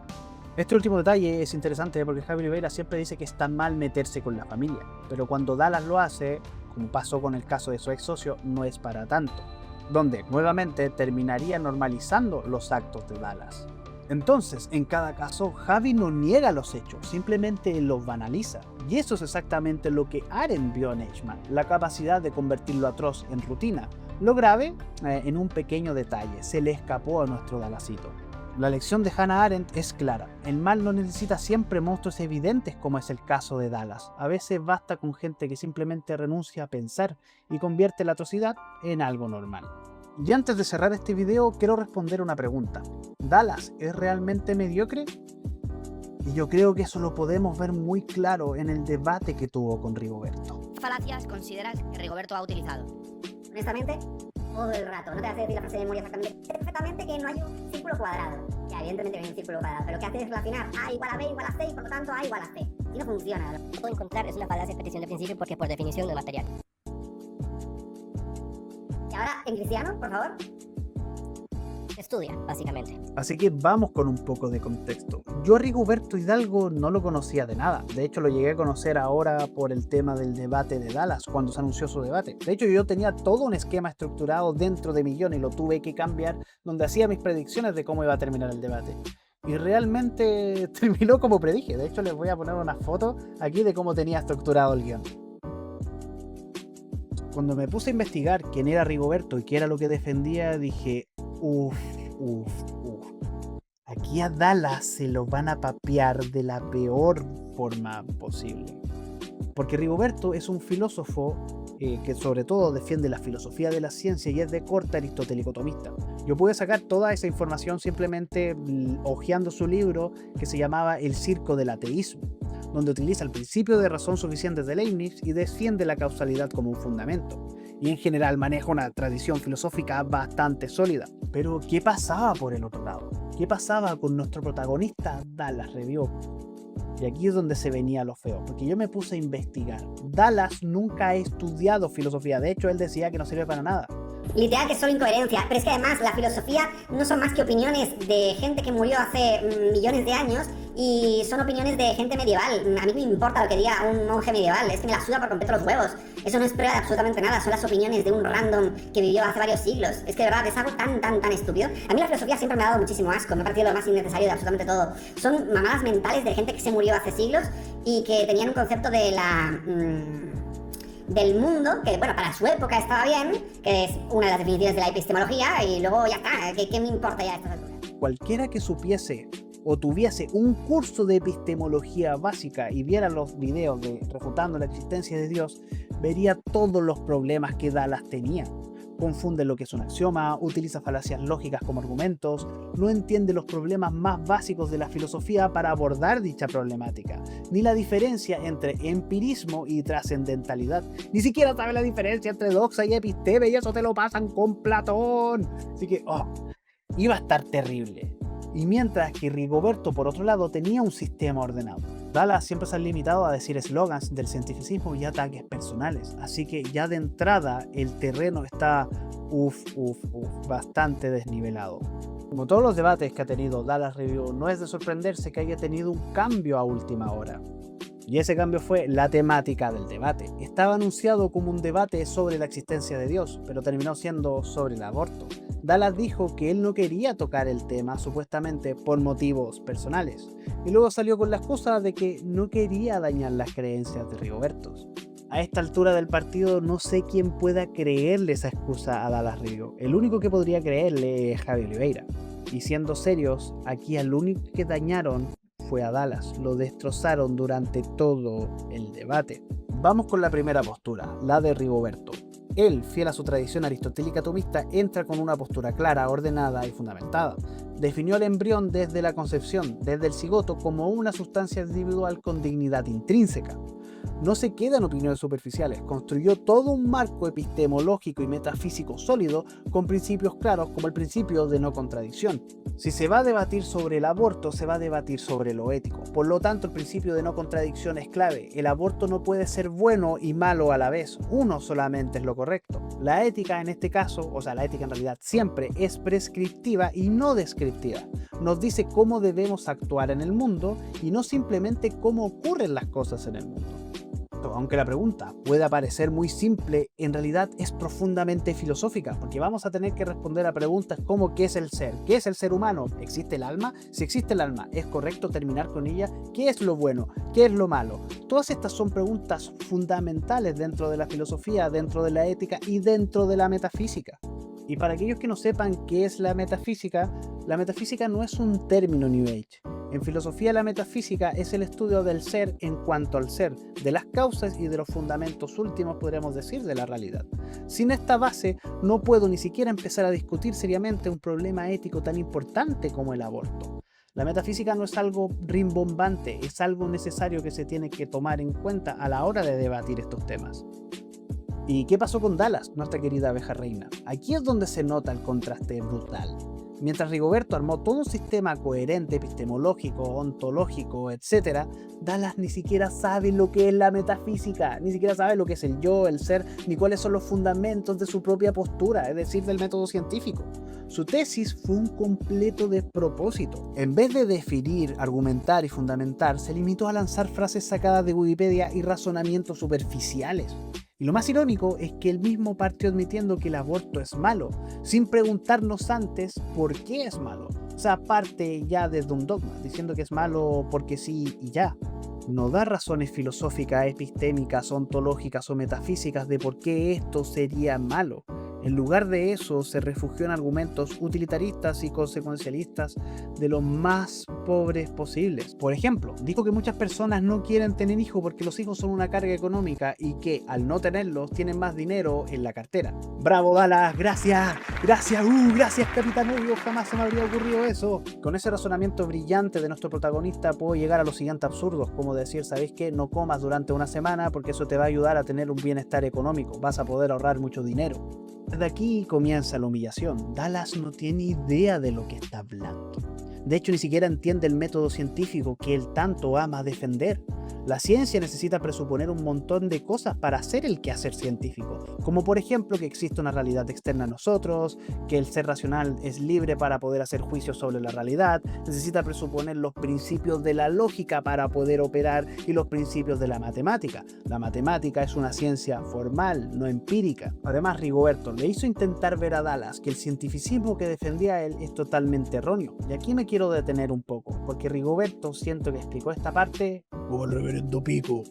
Este último detalle es interesante porque Javi Oliveira siempre dice que está mal meterse con la familia, pero cuando Dallas lo hace, como pasó con el caso de su ex socio, no es para tanto, donde nuevamente terminaría normalizando los actos de Dallas. Entonces, en cada caso, Javi no niega los hechos, simplemente los banaliza. Y eso es exactamente lo que Arendt vio en Eichmann, la capacidad de convertir lo atroz en rutina, Lo grave en un pequeño detalle, se le escapó a nuestro Dallasito. La lección de Hannah Arendt es clara, el mal no necesita siempre monstruos evidentes como es el caso de Dallas, a veces basta con gente que simplemente renuncia a pensar y convierte la atrocidad en algo normal. Y antes de cerrar este video quiero responder una pregunta, ¿Dallas es realmente mediocre? Y yo creo que eso lo podemos ver muy claro en el debate que tuvo con Rigoberto. ¿Qué falacias consideras que Rigoberto ha utilizado? Honestamente, todo el rato. No te hace decir la frase de memoria exactamente. Sé perfectamente que no hay un círculo cuadrado. Ya, evidentemente no hay un círculo cuadrado, pero lo que hace es relacionar A igual a B igual a C y por lo tanto A igual a C. Y no funciona. Lo que puedo encontrar es una falacia de petición de principio porque por definición no es material. Y ahora, en cristiano, por favor. Estudia, básicamente. Así que vamos con un poco de contexto. Yo a Rigoberto Hidalgo no lo conocía de nada. De hecho, lo llegué a conocer ahora por el tema del debate de Dallas, cuando se anunció su debate. De hecho, yo tenía todo un esquema estructurado dentro de mi guión y lo tuve que cambiar, donde hacía mis predicciones de cómo iba a terminar el debate. Y realmente terminó como predije. De hecho, les voy a poner una foto aquí de cómo tenía estructurado el guión. Cuando me puse a investigar quién era Rigoberto y qué era lo que defendía, dije, uff. Aquí a Dallas se lo van a papear de la peor forma posible. Porque Rigoberto es un filósofo que sobre todo defiende la filosofía de la ciencia y es de corte aristotélico-tomista. Yo pude sacar toda esa información simplemente hojeando su libro que se llamaba El circo del ateísmo, donde utiliza el principio de razón suficiente de Leibniz y defiende la causalidad como un fundamento. Y en general maneja una tradición filosófica bastante sólida. Pero ¿qué pasaba por el otro lado? ¿Qué pasaba con nuestro protagonista Dallas Review? Y aquí es donde se venía lo feo, porque yo me puse a investigar. Dallas nunca ha estudiado filosofía, de hecho él decía que no sirve para nada. Literal que es solo incoherencia, pero es que además la filosofía no son más que opiniones de gente que murió hace millones de años y son opiniones de gente medieval. A mí me importa lo que diga un monje medieval, es que me la suda por completo los huevos. Eso no es prueba de absolutamente nada, son las opiniones de un random que vivió hace varios siglos. Es que de verdad es algo tan estúpido. A mí la filosofía siempre me ha dado muchísimo asco, me ha parecido lo más innecesario de absolutamente todo. Son mamadas mentales de gente que se murió hace siglos y que tenían un concepto de del mundo, que bueno, para su época estaba bien, que es una de las definiciones de la epistemología, y luego ya está, ¿qué me importa ya a estas alturas? Cualquiera que supiese o tuviese un curso de epistemología básica y viera los videos de refutando la existencia de Dios, vería todos los problemas que Dallas tenía. Confunde lo que es un axioma, utiliza falacias lógicas como argumentos, no entiende los problemas más básicos de la filosofía para abordar dicha problemática, ni la diferencia entre empirismo y trascendentalidad. Ni siquiera sabe la diferencia entre doxa y episteme y eso te lo pasan con Platón. Así que, iba a estar terrible. Y mientras que Rigoberto, por otro lado, tenía un sistema ordenado. Dallas siempre se ha limitado a decir eslogans del cientificismo y ataques personales, así que ya de entrada el terreno está bastante desnivelado. Como todos los debates que ha tenido Dallas Review, no es de sorprenderse que haya tenido un cambio a última hora. Y ese cambio fue la temática del debate. Estaba anunciado como un debate sobre la existencia de Dios, pero terminó siendo sobre el aborto. Dallas dijo que él no quería tocar el tema supuestamente por motivos personales, y luego salió con la excusa de que no quería dañar las creencias de Rigoberto. A esta altura del partido no sé quién pueda creerle esa excusa a Dallas Review. El único que podría creerle es Javi Oliveira. Y siendo serios, aquí al único que dañaron fue a Dallas, lo destrozaron durante todo el debate. Vamos con la primera postura, la de Rigoberto. Él, fiel a su tradición aristotélica tomista, entra con una postura clara, ordenada y fundamentada. Definió el embrión desde la concepción, desde el cigoto, como una sustancia individual con dignidad intrínseca. No se queda en opiniones superficiales, construyó todo un marco epistemológico y metafísico sólido con principios claros como el principio de no contradicción. Si se va a debatir sobre el aborto, se va a debatir sobre lo ético. Por lo tanto, el principio de no contradicción es clave. El aborto no puede ser bueno y malo a la vez. Uno solamente es lo correcto. La ética en este caso, o sea, la ética en realidad siempre es prescriptiva y no descriptiva. Nos dice cómo debemos actuar en el mundo y no simplemente cómo ocurren las cosas en el mundo. esto, aunque la pregunta pueda parecer muy simple, en realidad es profundamente filosófica, porque vamos a tener que responder a preguntas como ¿qué es el ser? ¿Qué es el ser humano? ¿Existe el alma? Si existe el alma, ¿es correcto terminar con ella? ¿Qué es lo bueno? ¿Qué es lo malo? Todas estas son preguntas fundamentales dentro de la filosofía, dentro de la ética y dentro de la metafísica. Y para aquellos que no sepan qué es la metafísica no es un término New Age. En filosofía, la metafísica es el estudio del ser en cuanto al ser, de las causas y de los fundamentos últimos, podríamos decir, de la realidad. Sin esta base, no puedo ni siquiera empezar a discutir seriamente un problema ético tan importante como el aborto. La metafísica no es algo rimbombante, es algo necesario que se tiene que tomar en cuenta a la hora de debatir estos temas. ¿Y qué pasó con Dallas, nuestra querida abeja reina? Aquí es donde se nota el contraste brutal. Mientras Rigoberto armó todo un sistema coherente, epistemológico, ontológico, etc., Dallas ni siquiera sabe lo que es la metafísica, ni siquiera sabe lo que es el yo, el ser, ni cuáles son los fundamentos de su propia postura, es decir, del método científico. Su tesis fue un completo despropósito. En vez de definir, argumentar y fundamentar, se limitó a lanzar frases sacadas de Wikipedia y razonamientos superficiales. Y lo más irónico es que él mismo partió admitiendo que el aborto es malo, sin preguntarnos antes por qué es malo. O sea, parte ya desde un dogma, diciendo que es malo porque sí y ya. No da razones filosóficas, epistémicas, ontológicas o metafísicas de por qué esto sería malo. En lugar de eso, se refugió en argumentos utilitaristas y consecuencialistas de lo más pobres posibles. Por ejemplo, dijo que muchas personas no quieren tener hijos porque los hijos son una carga económica y que al no tenerlos tienen más dinero en la cartera. ¡Bravo, Dallas! ¡Gracias! ¡Gracias, Capitán Obvio! Jamás se me habría ocurrido eso. Con ese razonamiento brillante de nuestro protagonista puedo llegar a los siguientes absurdos, como decir, ¿sabéis qué? No comas durante una semana porque eso te va a ayudar a tener un bienestar económico. Vas a poder ahorrar mucho dinero. Desde aquí comienza la humillación. Dallas no tiene idea de lo que está hablando. De hecho, ni siquiera entiende el método científico que él tanto ama defender. La ciencia necesita presuponer un montón de cosas para hacer el quehacer científico, como por ejemplo que existe una realidad externa a nosotros, que el ser racional es libre para poder hacer juicios sobre la realidad, necesita presuponer los principios de la lógica para poder operar y los principios de la matemática. La matemática es una ciencia formal, no empírica. Además, Rigoberto le hizo intentar ver a Dallas que el cientificismo que defendía él es totalmente erróneo. Y aquí me quiero detener un poco, porque Rigoberto siento que explicó esta parte Como el reverendo Pico.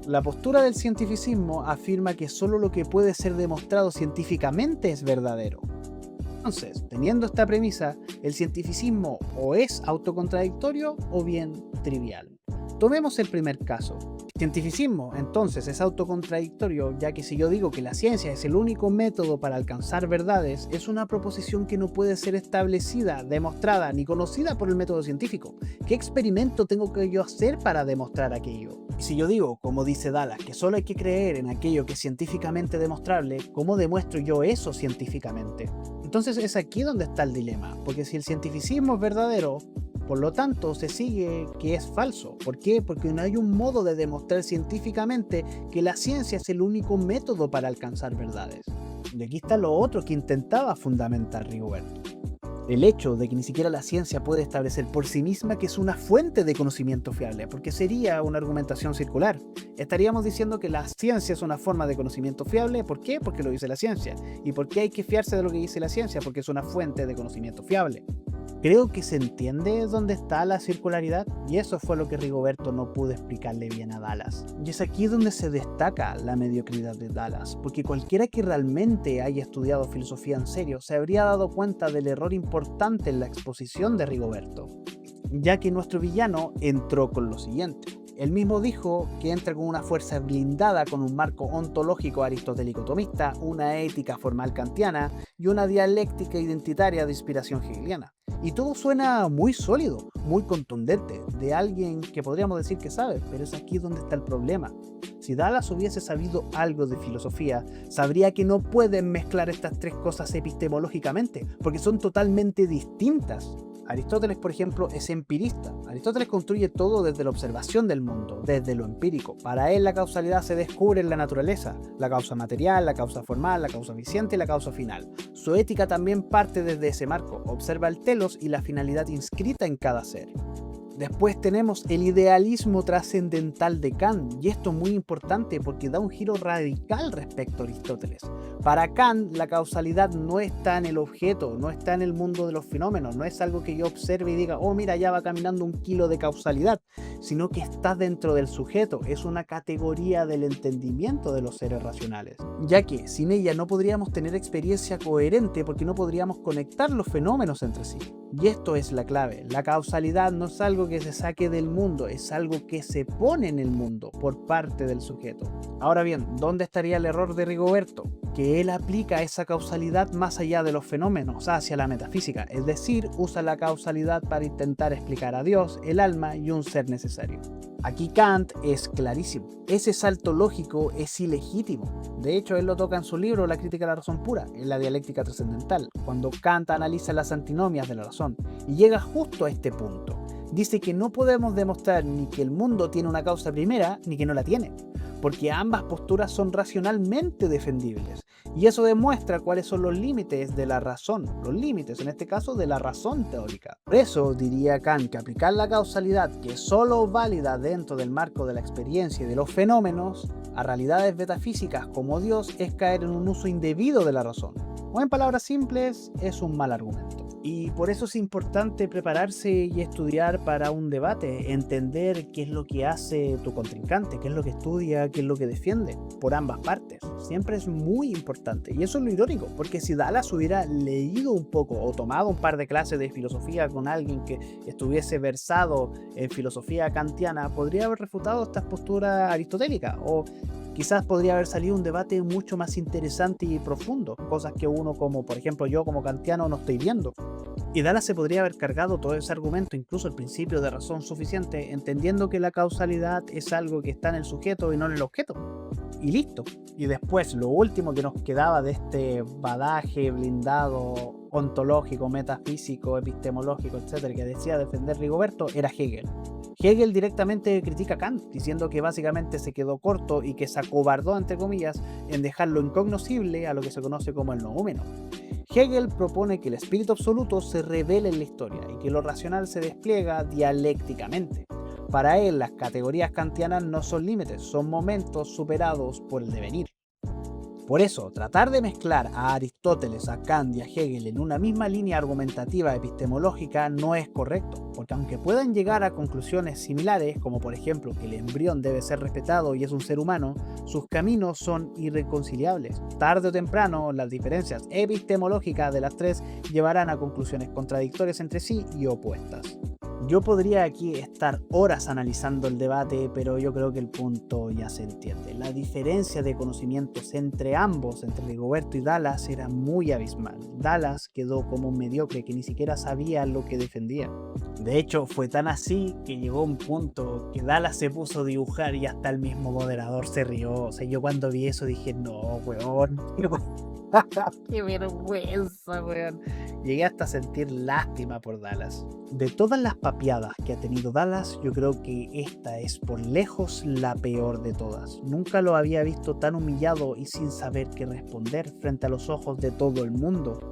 La postura del cientificismo afirma que solo lo que puede ser demostrado científicamente es verdadero. Entonces, teniendo esta premisa, el cientificismo o es autocontradictorio o bien trivial. Tomemos el primer caso. El cientificismo, entonces, es autocontradictorio, ya que si yo digo que la ciencia es el único método para alcanzar verdades, es una proposición que no puede ser establecida, demostrada ni conocida por el método científico. ¿Qué experimento tengo que yo hacer para demostrar aquello? Y si yo digo, como dice Dallas, que solo hay que creer en aquello que es científicamente demostrable, ¿cómo demuestro yo eso científicamente? Entonces es aquí donde está el dilema, porque si el cientificismo es verdadero, por lo tanto, se sigue que es falso. ¿Por qué? Porque no hay un modo de demostrar científicamente que la ciencia es el único método para alcanzar verdades. Y aquí está lo otro que intentaba fundamentar Rigoberto. El hecho de que ni siquiera la ciencia puede establecer por sí misma que es una fuente de conocimiento fiable, porque sería una argumentación circular. Estaríamos diciendo que la ciencia es una forma de conocimiento fiable. ¿Por qué? Porque lo dice la ciencia. ¿Y por qué hay que fiarse de lo que dice la ciencia? Porque es una fuente de conocimiento fiable. Creo que se entiende dónde está la circularidad, y eso fue lo que Rigoberto no pudo explicarle bien a Dallas. Y es aquí donde se destaca la mediocridad de Dallas, porque cualquiera que realmente haya estudiado filosofía en serio se habría dado cuenta del error importante en la exposición de Rigoberto, ya que nuestro villano entró con lo siguiente. Él mismo dijo que entra con una fuerza blindada con un marco ontológico aristotélico tomista, una ética formal kantiana y una dialéctica identitaria de inspiración hegeliana. Y todo suena muy sólido, muy contundente, de alguien que podríamos decir que sabe, pero es aquí donde está el problema. Si Dallas hubiese sabido algo de filosofía, sabría que no pueden mezclar estas tres cosas epistemológicamente, porque son totalmente distintas. Aristóteles, por ejemplo, es empirista. Aristóteles construye todo desde la observación del mundo, desde lo empírico. Para él la causalidad se descubre en la naturaleza, la causa material, la causa formal, la causa eficiente y la causa final. Su ética también parte desde ese marco, observa el telos y la finalidad inscrita en cada ser. Después tenemos el idealismo trascendental de Kant, y esto es muy importante porque da un giro radical respecto a Aristóteles. Para Kant, la causalidad no está en el objeto, no está en el mundo de los fenómenos, no es algo que yo observe y diga, oh mira, ya va caminando 1 kilo de causalidad, sino que está dentro del sujeto, es una categoría del entendimiento de los seres racionales, ya que sin ella no podríamos tener experiencia coherente porque no podríamos conectar los fenómenos entre sí. Y esto es la clave, la causalidad no es algo que se saque del mundo, es algo que se pone en el mundo por parte del sujeto. Ahora bien, ¿dónde estaría el error de Rigoberto? Que él aplica esa causalidad más allá de los fenómenos, hacia la metafísica, es decir, usa la causalidad para intentar explicar a Dios, el alma y un ser necesario. Aquí Kant es clarísimo, ese salto lógico es ilegítimo. De hecho, él lo toca en su libro La crítica de la razón pura, en la dialéctica trascendental, cuando Kant analiza las antinomias de la razón, y llega justo a este punto. Dice que no podemos demostrar ni que el mundo tiene una causa primera, ni que no la tiene, porque ambas posturas son racionalmente defendibles, y eso demuestra cuáles son los límites de la razón, los límites en este caso de la razón teórica. Por eso diría Kant que aplicar la causalidad, que es solo válida dentro del marco de la experiencia y de los fenómenos, a realidades metafísicas como Dios es caer en un uso indebido de la razón, o en palabras simples, es un mal argumento. Y por eso es importante prepararse y estudiar para un debate, entender qué es lo que hace tu contrincante, qué es lo que estudia, qué es lo que defiende, por ambas partes. Siempre es muy importante, y eso es lo irónico, porque si Dallas hubiera leído un poco o tomado un par de clases de filosofía con alguien que estuviese versado en filosofía kantiana, podría haber refutado estas posturas aristotélicas, o quizás podría haber salido un debate mucho más interesante y profundo, cosas que uno como, por ejemplo, yo como kantiano no estoy viendo. Y Dallas se podría haber cargado todo ese argumento, incluso el principio de razón suficiente, entendiendo que la causalidad es algo que está en el sujeto y no en el objeto. Y listo. Y después, lo último que nos quedaba de este badaje blindado ontológico, metafísico, epistemológico, etcétera, que decía defender Rigoberto, era Hegel. Hegel directamente critica a Kant, diciendo que básicamente se quedó corto y que se acobardó, entre comillas, en dejarlo incognoscible a lo que se conoce como el noúmeno. Hegel propone que el espíritu absoluto se revela en la historia y que lo racional se despliega dialécticamente. Para él, las categorías kantianas no son límites, son momentos superados por el devenir. Por eso, tratar de mezclar a Aristóteles, a Kant y a Hegel en una misma línea argumentativa epistemológica no es correcto, porque aunque puedan llegar a conclusiones similares, como por ejemplo que el embrión debe ser respetado y es un ser humano, sus caminos son irreconciliables. Tarde o temprano, las diferencias epistemológicas de las tres llevarán a conclusiones contradictorias entre sí y opuestas. Yo podría aquí estar horas analizando el debate, pero yo creo que el punto ya se entiende. La diferencia de conocimientos entre ambos, entre Rigoberto y Dallas, era muy abismal. Dallas quedó como un mediocre que ni siquiera sabía lo que defendía. De hecho, fue tan así que llegó un punto que Dallas se puso a dibujar y hasta el mismo moderador se rió. O sea, yo cuando vi eso dije, no, weón. Qué vergüenza, weón. Llegué hasta a sentir lástima por Dallas. De todas las papeadas que ha tenido Dallas, yo creo que esta es por lejos la peor de todas. Nunca lo había visto tan humillado y sin saber qué responder frente a los ojos de todo el mundo.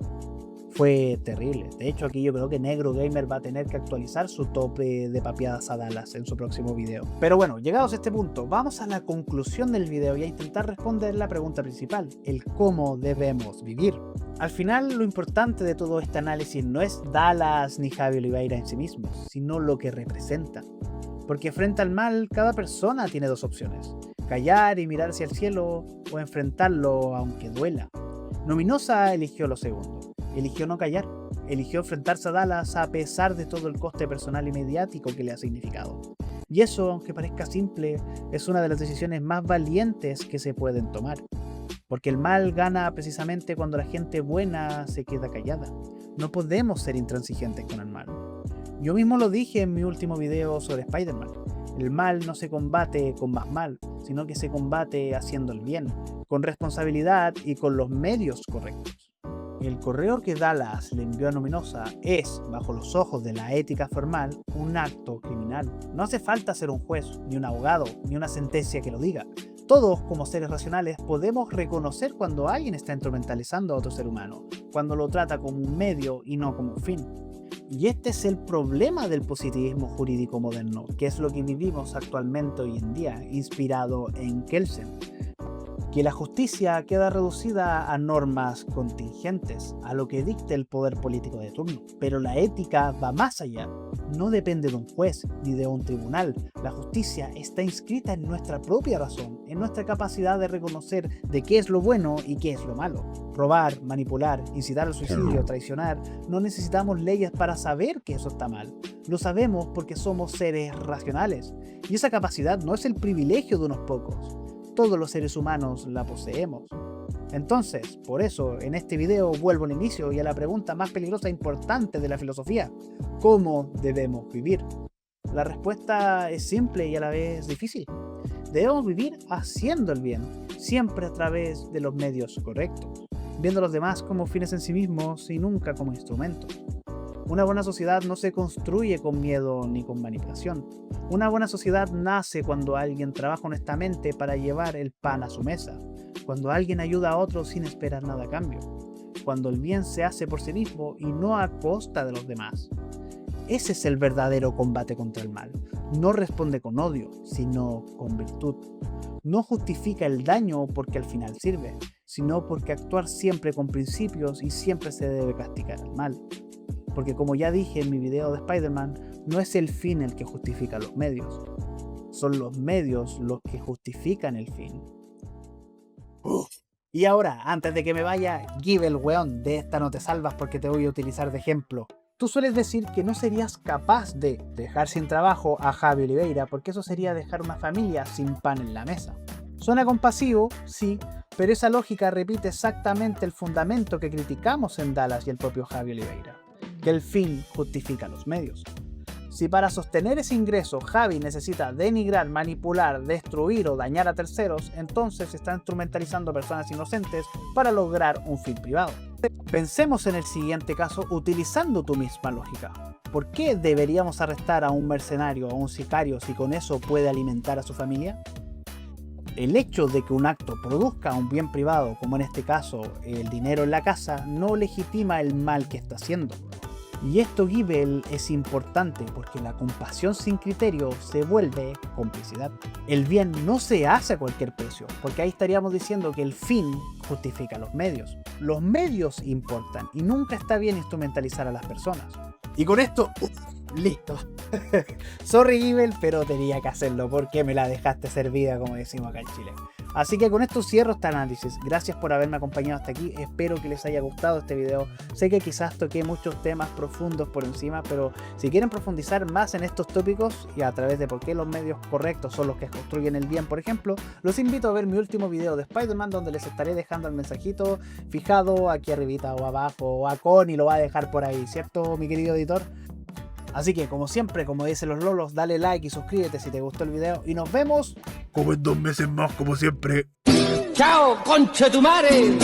Fue terrible. De hecho, aquí yo creo que Negro Gamer va a tener que actualizar su tope de papeadas a Dallas en su próximo video. Pero bueno, llegados a este punto, vamos a la conclusión del video y a intentar responder la pregunta principal, el cómo debemos vivir. Al final, lo importante de todo este análisis no es Dallas ni Javi Oliveira en sí mismos, sino lo que representan. Porque frente al mal, cada persona tiene dos opciones: callar y mirar hacia el cielo, o enfrentarlo aunque duela. Nominosa eligió lo segundo. Eligió no callar, eligió enfrentarse a Dallas a pesar de todo el coste personal y mediático que le ha significado. Y eso, aunque parezca simple, es una de las decisiones más valientes que se pueden tomar. Porque el mal gana precisamente cuando la gente buena se queda callada. No podemos ser intransigentes con el mal. Yo mismo lo dije en mi último video sobre Spider-Man. El mal no se combate con más mal, sino que se combate haciendo el bien, con responsabilidad y con los medios correctos. El correo que Dallas le envió a Nominosa es, bajo los ojos de la ética formal, un acto criminal. No hace falta ser un juez, ni un abogado, ni una sentencia que lo diga. Todos, como seres racionales, podemos reconocer cuando alguien está instrumentalizando a otro ser humano, cuando lo trata como un medio y no como un fin. Y este es el problema del positivismo jurídico moderno, que es lo que vivimos actualmente hoy en día, inspirado en Kelsen. Que la justicia queda reducida a normas contingentes, a lo que dicte el poder político de turno. Pero la ética va más allá. No depende de un juez ni de un tribunal. La justicia está inscrita en nuestra propia razón, en nuestra capacidad de reconocer de qué es lo bueno y qué es lo malo. Robar, manipular, incitar al suicidio, traicionar, no necesitamos leyes para saber que eso está mal. Lo sabemos porque somos seres racionales. Y esa capacidad no es el privilegio de unos pocos. Todos los seres humanos la poseemos. Entonces, por eso, en este video vuelvo al inicio y a la pregunta más peligrosa e importante de la filosofía: ¿cómo debemos vivir? La respuesta es simple y a la vez difícil. Debemos vivir haciendo el bien, siempre a través de los medios correctos, viendo a los demás como fines en sí mismos y nunca como instrumentos. Una buena sociedad no se construye con miedo ni con manipulación. Una buena sociedad nace cuando alguien trabaja honestamente para llevar el pan a su mesa, cuando alguien ayuda a otros sin esperar nada a cambio, cuando el bien se hace por sí mismo y no a costa de los demás. Ese es el verdadero combate contra el mal. No responde con odio, sino con virtud. No justifica el daño porque al final sirve, sino porque actuar siempre con principios y siempre se debe castigar al mal. Porque como ya dije en mi video de Spider-Man, no es el fin el que justifica los medios. Son los medios los que justifican el fin. Y ahora, antes de que me vaya, give el weón, de esta no te salvas porque te voy a utilizar de ejemplo. Tú sueles decir que no serías capaz de dejar sin trabajo a Javi Oliveira porque eso sería dejar una familia sin pan en la mesa. Suena compasivo, sí, pero esa lógica repite exactamente el fundamento que criticamos en Dallas y el propio Javi Oliveira, que el fin justifica los medios. Si para sostener ese ingreso Javi necesita denigrar, manipular, destruir o dañar a terceros, entonces se está instrumentalizando a personas inocentes para lograr un fin privado. Pensemos en el siguiente caso utilizando tu misma lógica. ¿Por qué deberíamos arrestar a un mercenario o a un sicario si con eso puede alimentar a su familia? El hecho de que un acto produzca un bien privado, como en este caso el dinero en la casa, no legitima el mal que está haciendo. Y esto, Gibbel, es importante porque la compasión sin criterio se vuelve complicidad. El bien no se hace a cualquier precio, porque ahí estaríamos diciendo que el fin justifica los medios. Los medios importan y nunca está bien instrumentalizar a las personas. Y con esto, listo. Sorry, Gibbel, pero tenía que hacerlo porque me la dejaste servida, como decimos acá en Chile. Así que con esto cierro este análisis. Gracias por haberme acompañado hasta aquí. Espero que les haya gustado este video. Sé que quizás toqué muchos temas profundos por encima, pero si quieren profundizar más en estos tópicos y a través de por qué los medios correctos son los que construyen el bien, por ejemplo, los invito a ver mi último video de Spider-Man, donde les estaré dejando el mensajito fijado aquí arribita o abajo, o a Connie lo va a dejar por ahí, ¿cierto, mi querido editor? Así que, como siempre, como dicen los lolos, dale like y suscríbete si te gustó el video. Y nos vemos Como en 2 meses más, como siempre. ¡Chao, concha tu madre!